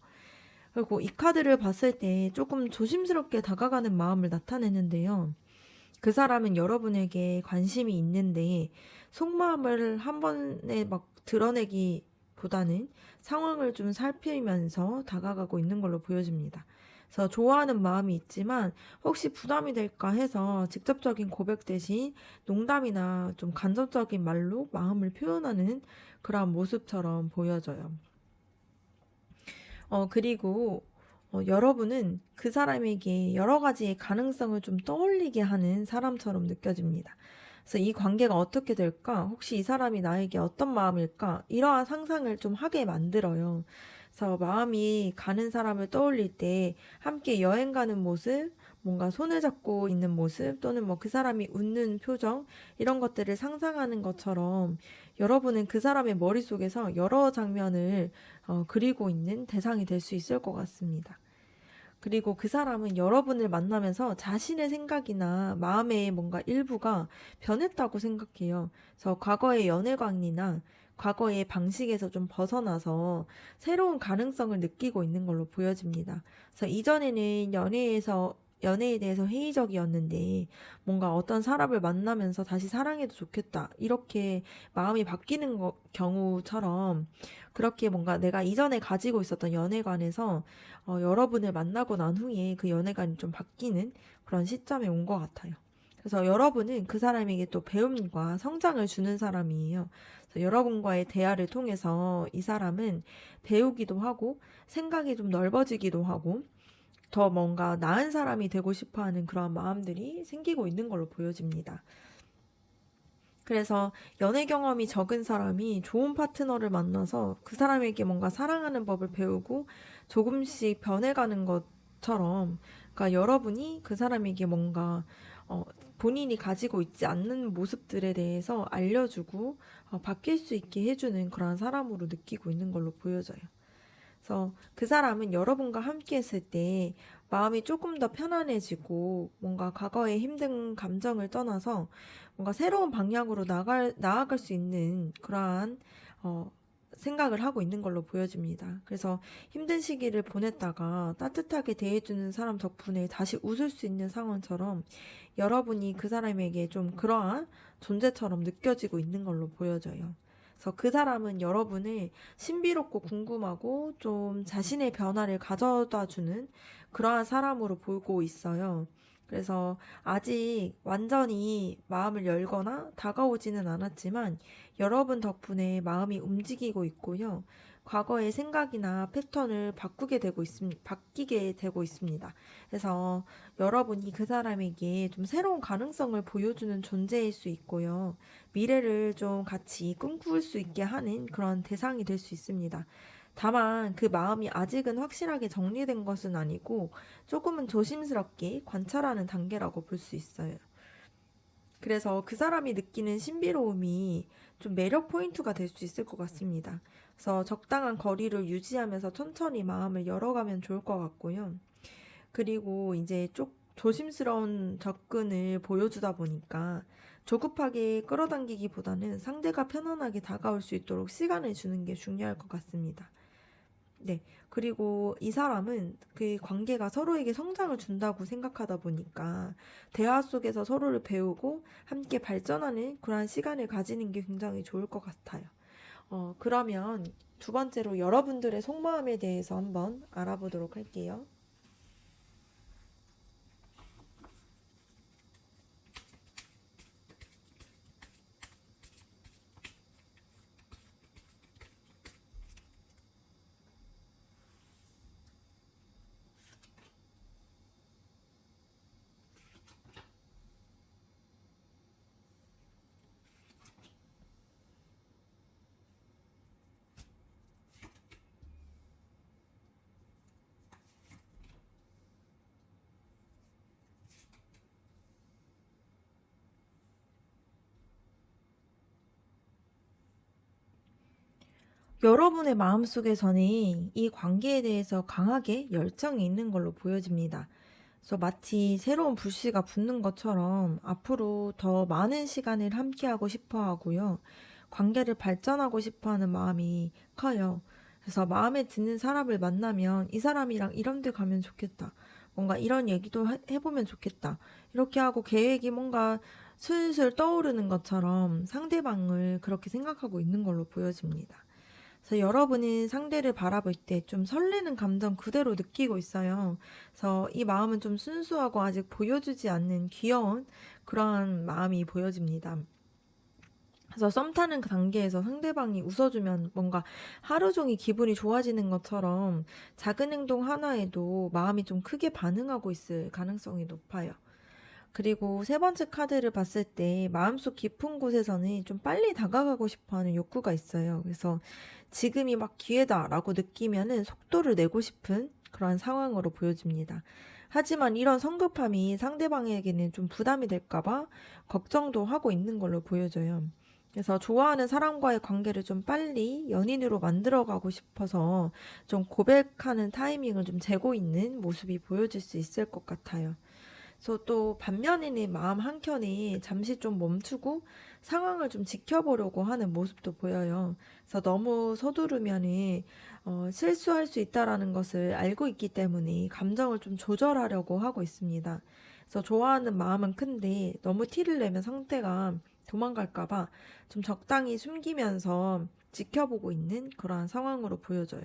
그리고 이 카드를 봤을 때 조금 조심스럽게 다가가는 마음을 나타내는데요. 그 사람은 여러분에게 관심이 있는데 속마음을 한 번에 막 드러내기보다는 상황을 좀 살피면서 다가가고 있는 걸로 보여집니다. 그래서 좋아하는 마음이 있지만 혹시 부담이 될까 해서 직접적인 고백 대신 농담이나 좀 간접적인 말로 마음을 표현하는 그런 모습처럼 보여져요. 그리고 여러분은 그 사람에게 여러 가지의 가능성을 좀 떠올리게 하는 사람처럼 느껴집니다. 그래서 이 관계가 어떻게 될까? 혹시 이 사람이 나에게 어떤 마음일까? 이러한 상상을 좀 하게 만들어요. 그래서 마음이 가는 사람을 떠올릴 때 함께 여행 가는 모습, 뭔가 손을 잡고 있는 모습, 또는 뭐 그 사람이 웃는 표정, 이런 것들을 상상하는 것처럼 여러분은 그 사람의 머릿속에서 여러 장면을 그리고 있는 대상이 될 수 있을 것 같습니다. 그리고 그 사람은 여러분을 만나면서 자신의 생각이나 마음의 뭔가 일부가 변했다고 생각해요. 그래서 과거의 연애관이나 과거의 방식에서 좀 벗어나서 새로운 가능성을 느끼고 있는 걸로 보여집니다. 그래서 이전에는 연애에 대해서 회의적이었는데 뭔가 어떤 사람을 만나면서 다시 사랑해도 좋겠다. 이렇게 마음이 바뀌는 경우처럼 그렇게 뭔가 내가 이전에 가지고 있었던 연애관에서 여러분을 만나고 난 후에 그 연애관이 좀 바뀌는 그런 시점에 온 것 같아요. 그래서 여러분은 그 사람에게 또 배움과 성장을 주는 사람이에요. 그래서 여러분과의 대화를 통해서 이 사람은 배우기도 하고 생각이 좀 넓어지기도 하고 더 뭔가 나은 사람이 되고 싶어 하는 그런 마음들이 생기고 있는 걸로 보여집니다. 그래서 연애 경험이 적은 사람이 좋은 파트너를 만나서 그 사람에게 뭔가 사랑하는 법을 배우고 조금씩 변해가는 것처럼, 그러니까 여러분이 그 사람에게 뭔가 어, 본인이 가지고 있지 않는 모습들에 대해서 알려주고 바뀔 수 있게 해주는 그런 사람으로 느끼고 있는 걸로 보여져요. 그래서 그 사람은 여러분과 함께 했을 때 마음이 조금 더 편안해지고 뭔가 과거의 힘든 감정을 떠나서 뭔가 새로운 방향으로 나아갈 수 있는 그러한 어, 생각을 하고 있는 걸로 보여집니다. 그래서 힘든 시기를 보냈다가 따뜻하게 대해주는 사람 덕분에 다시 웃을 수 있는 상황처럼 여러분이 그 사람에게 좀 그러한 존재처럼 느껴지고 있는 걸로 보여져요. 그래서 그 사람은 여러분을 신비롭고 궁금하고 좀 자신의 변화를 가져다 주는 그러한 사람으로 보고 있어요. 그래서 아직 완전히 마음을 열거나 다가오지는 않았지만 여러분 덕분에 마음이 움직이고 있고요. 과거의 생각이나 패턴을 바뀌게 되고 있습니다. 그래서 여러분이 그 사람에게 좀 새로운 가능성을 보여주는 존재일 수 있고요. 미래를 좀 같이 꿈꿀 수 있게 하는 그런 대상이 될 수 있습니다. 다만 그 마음이 아직은 확실하게 정리된 것은 아니고 조금은 조심스럽게 관찰하는 단계라고 볼 수 있어요. 그래서 그 사람이 느끼는 신비로움이 좀 매력 포인트가 될 수 있을 것 같습니다. 그래서 적당한 거리를 유지하면서 천천히 마음을 열어가면 좋을 것 같고요. 그리고 이제 조심스러운 접근을 보여주다 보니까 조급하게 끌어당기기보다는 상대가 편안하게 다가올 수 있도록 시간을 주는 게 중요할 것 같습니다. 네. 그리고 이 사람은 그 관계가 서로에게 성장을 준다고 생각하다 보니까 대화 속에서 서로를 배우고 함께 발전하는 그러한 시간을 가지는 게 굉장히 좋을 것 같아요. 그러면 두 번째로 여러분들의 속마음에 대해서 한번 알아보도록 할게요. 여러분의 마음속에서는 이 관계에 대해서 강하게 열정이 있는 걸로 보여집니다. 그래서 마치 새로운 불씨가 붙는 것처럼 앞으로 더 많은 시간을 함께하고 싶어 하고요. 관계를 발전하고 싶어 하는 마음이 커요. 그래서 마음에 드는 사람을 만나면 이 사람이랑 이런 데 가면 좋겠다. 뭔가 이런 얘기도 해보면 좋겠다. 이렇게 하고 계획이 뭔가 슬슬 떠오르는 것처럼 상대방을 그렇게 생각하고 있는 걸로 보여집니다. 그래서 여러분은 상대를 바라볼 때 좀 설레는 감정 그대로 느끼고 있어요. 그래서 이 마음은 좀 순수하고 아직 보여주지 않는 귀여운 그런 마음이 보여집니다. 그래서 썸 타는 그 단계에서 상대방이 웃어주면 뭔가 하루 종일 기분이 좋아지는 것처럼 작은 행동 하나에도 마음이 좀 크게 반응하고 있을 가능성이 높아요. 그리고 세 번째 카드를 봤을 때 마음속 깊은 곳에서는 좀 빨리 다가가고 싶어 하는 욕구가 있어요. 그래서 지금이 막 기회다라고 느끼면은 속도를 내고 싶은 그런 상황으로 보여집니다. 하지만 이런 성급함이 상대방에게는 좀 부담이 될까봐 걱정도 하고 있는 걸로 보여져요. 그래서 좋아하는 사람과의 관계를 좀 빨리 연인으로 만들어가고 싶어서 좀 고백하는 타이밍을 좀 재고 있는 모습이 보여질 수 있을 것 같아요. 그래서 또 반면에는 마음 한켠이 잠시 좀 멈추고 상황을 좀 지켜보려고 하는 모습도 보여요. 그래서 너무 서두르면은 실수할 수 있다라는 것을 알고 있기 때문에 감정을 좀 조절하려고 하고 있습니다. 그래서 좋아하는 마음은 큰데 너무 티를 내면 상대가 도망갈까봐 좀 적당히 숨기면서 지켜보고 있는 그러한 상황으로 보여져요.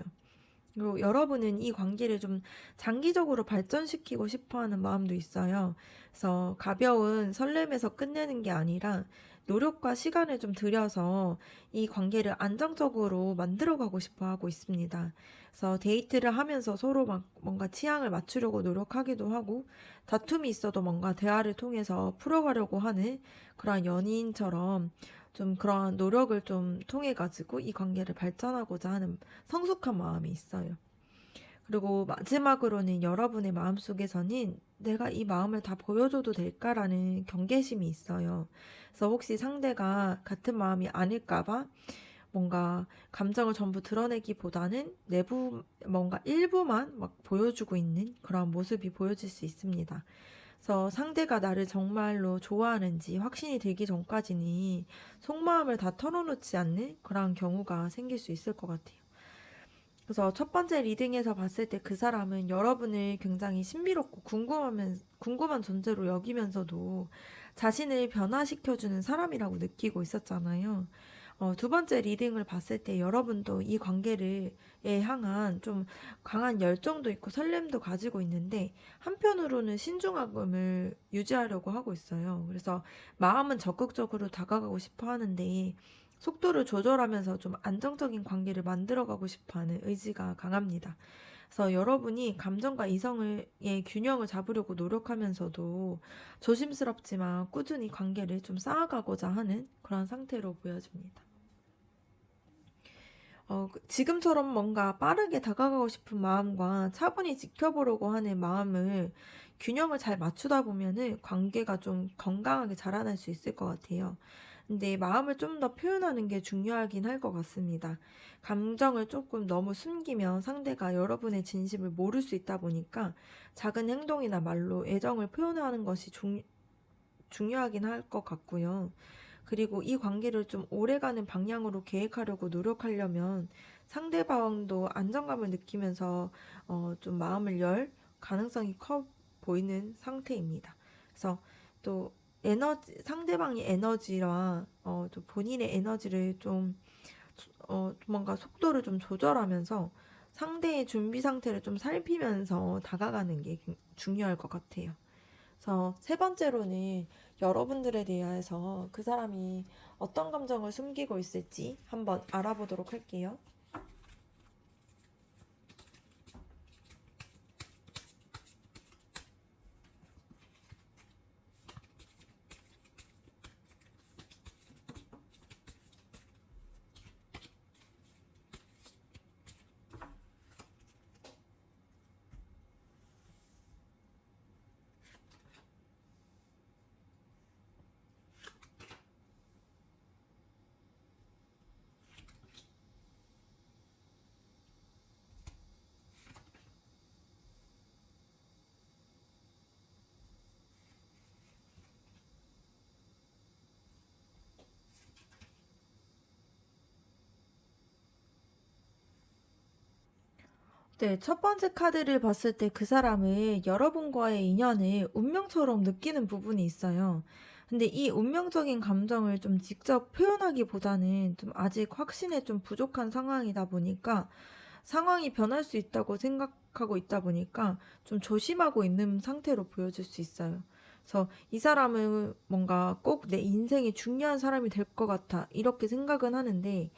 그리고 여러분은 이 관계를 좀 장기적으로 발전시키고 싶어 하는 마음도 있어요. 그래서 가벼운 설렘에서 끝내는 게 아니라 노력과 시간을 좀 들여서 이 관계를 안정적으로 만들어가고 싶어 하고 있습니다. 그래서 데이트를 하면서 서로 막 뭔가 취향을 맞추려고 노력하기도 하고 다툼이 있어도 뭔가 대화를 통해서 풀어가려고 하는 그런 연인처럼 좀 그런 노력을 좀 통해 가지고 이 관계를 발전하고자 하는 성숙한 마음이 있어요. 그리고 마지막으로는 여러분의 마음속에서는 내가 이 마음을 다 보여줘도 될까라는 경계심이 있어요. 그래서 혹시 상대가 같은 마음이 아닐까봐 뭔가 감정을 전부 드러내기보다는 내부 뭔가 일부만 막 보여주고 있는 그런 모습이 보여질 수 있습니다. 그래서 상대가 나를 정말로 좋아하는지 확신이 들기 전까지는 속마음을 다 털어놓지 않는 그런 경우가 생길 수 있을 것 같아요. 그래서 첫 번째 리딩에서 봤을 때 그 사람은 여러분을 굉장히 신비롭고 궁금한 존재로 여기면서도 자신을 변화시켜주는 사람이라고 느끼고 있었잖아요. 두 번째 리딩을 봤을 때 여러분도 이 관계를 에 향한 좀 강한 열정도 있고 설렘도 가지고 있는데 한편으로는 신중함을 유지하려고 하고 있어요. 그래서 마음은 적극적으로 다가가고 싶어 하는데 속도를 조절하면서 좀 안정적인 관계를 만들어가고 싶어 하는 의지가 강합니다. 그래서 여러분이 감정과 이성의 균형을 잡으려고 노력하면서도 조심스럽지만 꾸준히 관계를 좀 쌓아가고자 하는 그런 상태로 보여집니다. 지금처럼 뭔가 빠르게 다가가고 싶은 마음과 차분히 지켜보려고 하는 마음을 균형을 잘 맞추다 보면은 관계가 좀 건강하게 자라날 수 있을 것 같아요. 근데 마음을 좀 더 표현하는 게 중요하긴 할 것 같습니다. 감정을 조금 너무 숨기면 상대가 여러분의 진심을 모를 수 있다 보니까 작은 행동이나 말로 애정을 표현하는 것이 중요하긴 할 것 같고요. 그리고 이 관계를 좀 오래가는 방향으로 계획하려고 노력하려면 상대방도 안정감을 느끼면서 좀 마음을 열 가능성이 커 보이는 상태입니다. 그래서 또 상대방의 에너지와 또 본인의 에너지를 좀 뭔가 속도를 좀 조절하면서 상대의 준비 상태를 좀 살피면서 다가가는 게 중요할 것 같아요. 그래서 세 번째로는 여러분들에 대해서 그 사람이 어떤 감정을 숨기고 있을지 한번 알아보도록 할게요. 네, 첫 번째 카드를 봤을 때 그 사람은 여러분과의 인연을 운명처럼 느끼는 부분이 있어요. 근데 이 운명적인 감정을 좀 직접 표현하기보다는 좀 아직 확신에 좀 부족한 상황이다 보니까 상황이 변할 수 있다고 생각하고 있다 보니까 좀 조심하고 있는 상태로 보여질 수 있어요. 그래서 이 사람은 뭔가 꼭 내 인생에 중요한 사람이 될 것 같아. 이렇게 생각은 하는데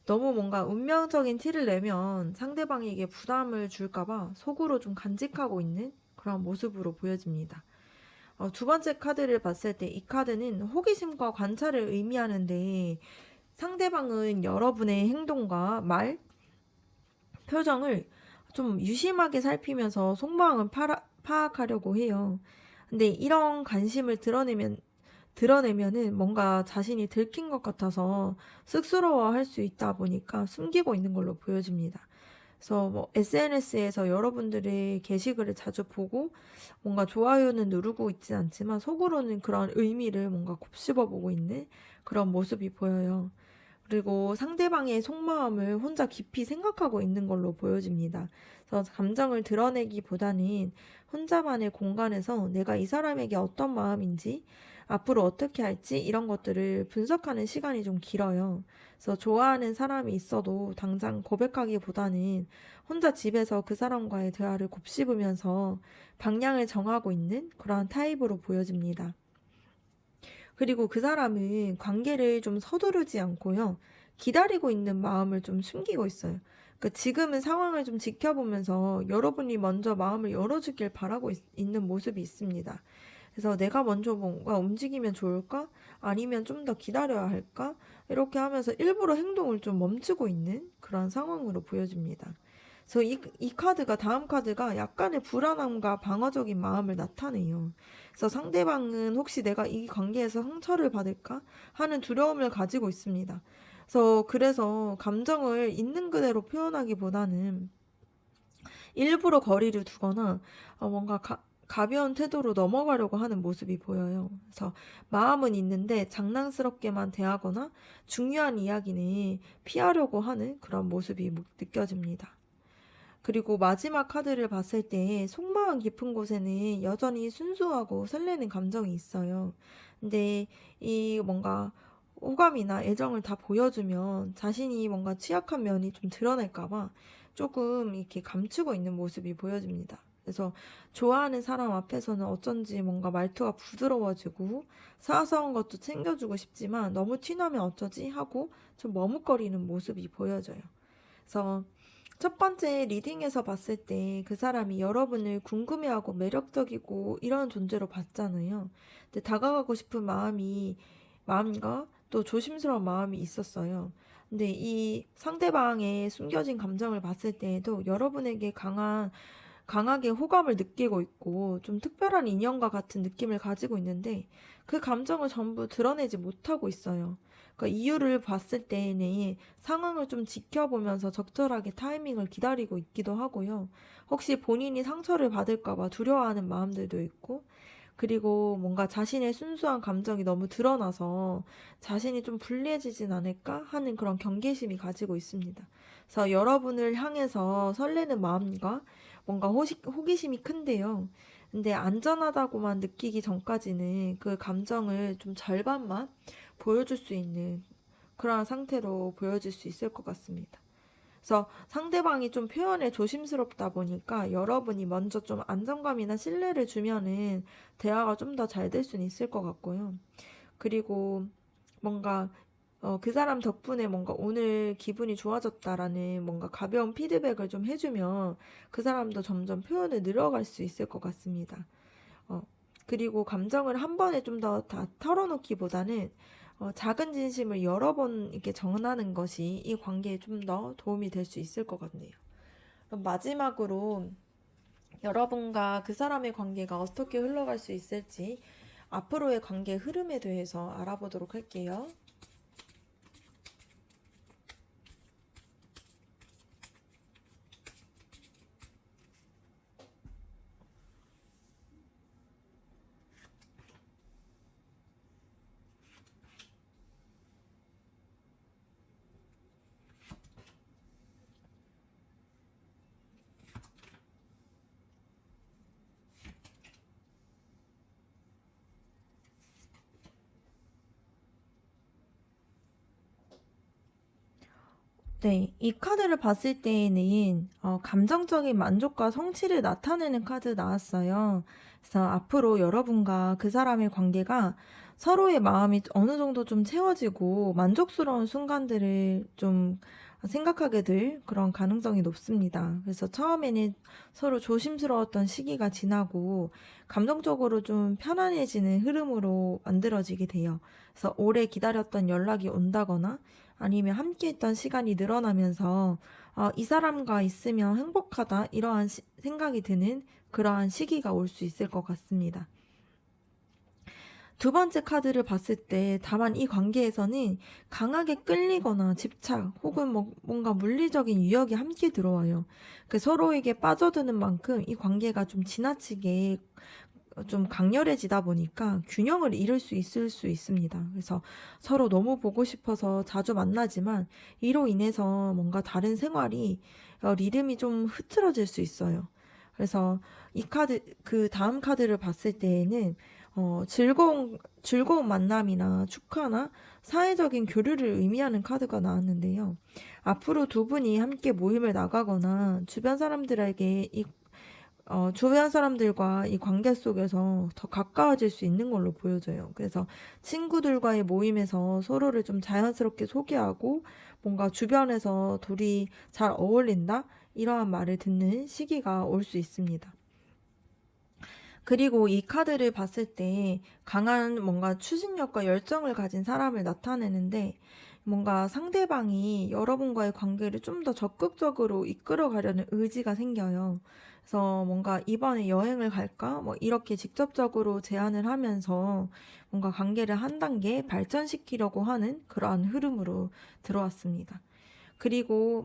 너무 뭔가 운명적인 티를 내면 상대방에게 부담을 줄까봐 속으로 좀 간직하고 있는 그런 모습으로 보여집니다. 두 번째 카드를 봤을 때 이 카드는 호기심과 관찰을 의미하는데 상대방은 여러분의 행동과 말, 표정을 좀 유심하게 살피면서 속마음을 파악하려고 해요. 근데 이런 관심을 드러내면은 뭔가 자신이 들킨 것 같아서 쑥스러워 할 수 있다 보니까 숨기고 있는 걸로 보여집니다. 그래서 뭐 SNS에서 여러분들의 게시글을 자주 보고 뭔가 좋아요는 누르고 있진 않지만 속으로는 그런 의미를 뭔가 곱씹어 보고 있는 그런 모습이 보여요. 그리고 상대방의 속마음을 혼자 깊이 생각하고 있는 걸로 보여집니다. 그래서 감정을 드러내기보다는 혼자만의 공간에서 내가 이 사람에게 어떤 마음인지, 앞으로 어떻게 할지 이런 것들을 분석하는 시간이 좀 길어요. 그래서 좋아하는 사람이 있어도 당장 고백하기보다는 혼자 집에서 그 사람과의 대화를 곱씹으면서 방향을 정하고 있는 그러한 타입으로 보여집니다. 그리고 그 사람은 관계를 좀 서두르지 않고요. 기다리고 있는 마음을 좀 숨기고 있어요. 그러니까 지금은 상황을 좀 지켜보면서 여러분이 먼저 마음을 열어주길 바라고 있는 모습이 있습니다. 그래서 내가 먼저 뭔가 움직이면 좋을까? 아니면 좀 더 기다려야 할까? 이렇게 하면서 일부러 행동을 좀 멈추고 있는 그런 상황으로 보여집니다. 그래서 이 카드가, 다음 카드가 약간의 불안함과 방어적인 마음을 나타내요. 그래서 상대방은 혹시 내가 이 관계에서 상처를 받을까 하는 두려움을 가지고 있습니다. 그래서 감정을 있는 그대로 표현하기보다는 일부러 거리를 두거나 뭔가 가벼운 태도로 넘어가려고 하는 모습이 보여요. 그래서 마음은 있는데 장난스럽게만 대하거나 중요한 이야기는 피하려고 하는 그런 모습이 느껴집니다. 그리고 마지막 카드를 봤을 때 속마음 깊은 곳에는 여전히 순수하고 설레는 감정이 있어요. 근데 이 뭔가 호감이나 애정을 다 보여주면 자신이 뭔가 취약한 면이 좀 드러날까봐 조금 이렇게 감추고 있는 모습이 보여집니다. 그래서 좋아하는 사람 앞에서는 어쩐지 뭔가 말투가 부드러워지고 사소한 것도 챙겨주고 싶지만 너무 티나면 어쩌지 하고 좀 머뭇거리는 모습이 보여져요. 그래서 첫 번째 리딩에서 봤을 때 그 사람이 여러분을 궁금해하고 매력적이고 이런 존재로 봤잖아요. 근데 다가가고 싶은 마음과 또 조심스러운 마음이 있었어요. 근데 이 상대방의 숨겨진 감정을 봤을 때에도 여러분에게 강하게 호감을 느끼고 있고 좀 특별한 인연과 같은 느낌을 가지고 있는데 그 감정을 전부 드러내지 못하고 있어요. 그러니까 이유를 봤을 때에는 상황을 좀 지켜보면서 적절하게 타이밍을 기다리고 있기도 하고요. 혹시 본인이 상처를 받을까봐 두려워하는 마음들도 있고, 그리고 뭔가 자신의 순수한 감정이 너무 드러나서 자신이 좀 불리해지진 않을까 하는 그런 경계심이 가지고 있습니다. 그래서 여러분을 향해서 설레는 마음과 뭔가 호기심이 큰데요. 근데 안전하다고만 느끼기 전까지는 그 감정을 좀 절반만 보여줄 수 있는 그런 상태로 보여질 수 있을 것 같습니다. 그래서 상대방이 좀 표현에 조심스럽다 보니까 여러분이 먼저 좀 안정감이나 신뢰를 주면은 대화가 좀 더 잘 될 수는 있을 것 같고요. 그리고 뭔가 그 사람 덕분에 뭔가 오늘 기분이 좋아졌다라는 뭔가 가벼운 피드백을 좀 해주면 그 사람도 점점 표현을 늘어갈 수 있을 것 같습니다. 어, 그리고 감정을 한 번에 좀 더 다 털어놓기보다는 작은 진심을 여러 번 이렇게 전하는 것이 이 관계에 좀 더 도움이 될 수 있을 것 같네요. 그럼 마지막으로 여러분과 그 사람의 관계가 어떻게 흘러갈 수 있을지 앞으로의 관계 흐름에 대해서 알아보도록 할게요. 네, 이 카드를 봤을 때에는 감정적인 만족과 성취를 나타내는 카드 나왔어요. 그래서 앞으로 여러분과 그 사람의 관계가 서로의 마음이 어느 정도 좀 채워지고 만족스러운 순간들을 좀 생각하게 될 그런 가능성이 높습니다. 그래서 처음에는 서로 조심스러웠던 시기가 지나고 감정적으로 좀 편안해지는 흐름으로 만들어지게 돼요. 그래서 오래 기다렸던 연락이 온다거나 아니면 함께 있던 시간이 늘어나면서 이 사람과 있으면 행복하다 이러한 생각이 드는 그러한 시기가 올 수 있을 것 같습니다. 두 번째 카드를 봤을 때 다만 이 관계에서는 강하게 끌리거나 집착 혹은 뭔가 물리적인 유혹이 함께 들어와요. 그 서로에게 빠져드는 만큼 이 관계가 좀 지나치게 좀 강렬해지다 보니까 균형을 잃을 수 있을 수 있습니다. 그래서 서로 너무 보고 싶어서 자주 만나지만 이로 인해서 뭔가 다른 생활이 리듬이 좀 흐트러질 수 있어요. 그래서 이 카드, 그 다음 카드를 봤을 때에는 즐거운 만남이나 축하나 사회적인 교류를 의미하는 카드가 나왔는데요. 앞으로 두 분이 함께 모임을 나가거나 주변 사람들과 이 관계 속에서 더 가까워질 수 있는 걸로 보여져요. 그래서 친구들과의 모임에서 서로를 좀 자연스럽게 소개하고 뭔가 주변에서 둘이 잘 어울린다? 이러한 말을 듣는 시기가 올 수 있습니다. 그리고 이 카드를 봤을 때 강한 뭔가 추진력과 열정을 가진 사람을 나타내는데 뭔가 상대방이 여러분과의 관계를 좀 더 적극적으로 이끌어 가려는 의지가 생겨요. 그래서 뭔가 이번에 여행을 갈까? 뭐 이렇게 직접적으로 제안을 하면서 뭔가 관계를 한 단계 발전시키려고 하는 그러한 흐름으로 들어왔습니다. 그리고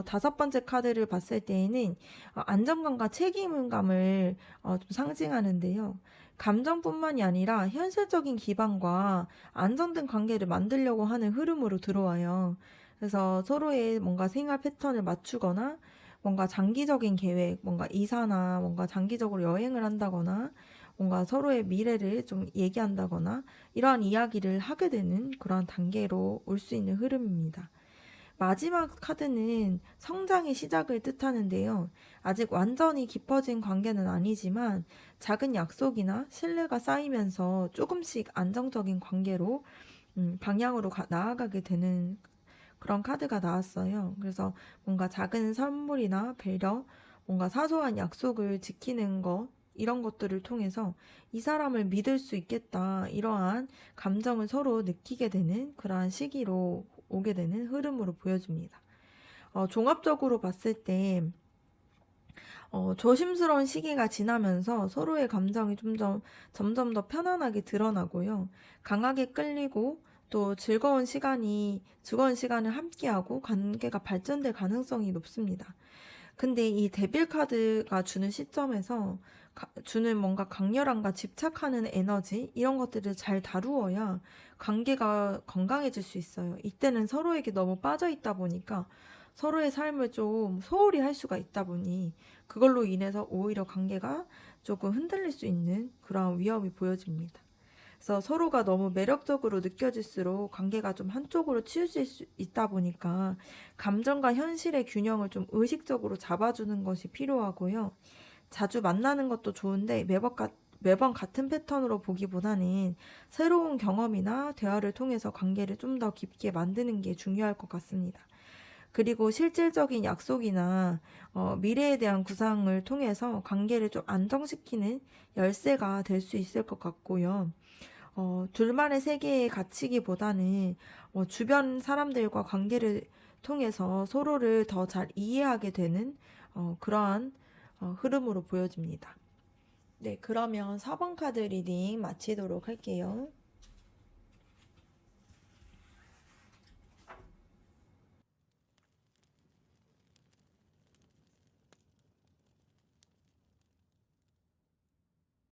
다섯 번째 카드를 봤을 때에는 안정감과 책임감을 좀 상징하는데요. 감정뿐만이 아니라 현실적인 기반과 안정된 관계를 만들려고 하는 흐름으로 들어와요. 그래서 서로의 뭔가 생활 패턴을 맞추거나 뭔가 장기적인 계획, 뭔가 이사나 뭔가 장기적으로 여행을 한다거나 뭔가 서로의 미래를 좀 얘기한다거나 이러한 이야기를 하게 되는 그러한 단계로 올 수 있는 흐름입니다. 마지막 카드는 성장의 시작을 뜻하는데요. 아직 완전히 깊어진 관계는 아니지만 작은 약속이나 신뢰가 쌓이면서 조금씩 안정적인 관계로 방향으로 나아가게 되는 그런 카드가 나왔어요. 그래서 뭔가 작은 선물이나 배려, 뭔가 사소한 약속을 지키는 것, 이런 것들을 통해서 이 사람을 믿을 수 있겠다, 이러한 감정을 서로 느끼게 되는 그러한 시기로 오게 되는 흐름으로 보여집니다. 종합적으로 봤을 때, 조심스러운 시기가 지나면서 서로의 감정이 점점 더 편안하게 드러나고요. 강하게 끌리고 또 즐거운 시간을 함께하고 관계가 발전될 가능성이 높습니다. 근데 이 데빌 카드가 주는 시점에서 주는 뭔가 강렬함과 집착하는 에너지 이런 것들을 잘 다루어야 관계가 건강해질 수 있어요. 이때는 서로에게 너무 빠져 있다 보니까 서로의 삶을 좀 소홀히 할 수가 있다 보니 그걸로 인해서 오히려 관계가 조금 흔들릴 수 있는 그런 위험이 보여집니다. 그래서 서로가 너무 매력적으로 느껴질수록 관계가 좀 한쪽으로 치우칠 수 있다 보니까 감정과 현실의 균형을 좀 의식적으로 잡아주는 것이 필요하고요. 자주 만나는 것도 좋은데 매번 같은 패턴으로 보기보다는 새로운 경험이나 대화를 통해서 관계를 좀 더 깊게 만드는 게 중요할 것 같습니다. 그리고 실질적인 약속이나 미래에 대한 구상을 통해서 관계를 좀 안정시키는 열쇠가 될 수 있을 것 같고요. 둘만의 세계에 갇히기보다는 주변 사람들과 관계를 통해서 서로를 더 잘 이해하게 되는 그러한 흐름으로 보여집니다. 네, 그러면 4번 카드 리딩 마치도록 할게요.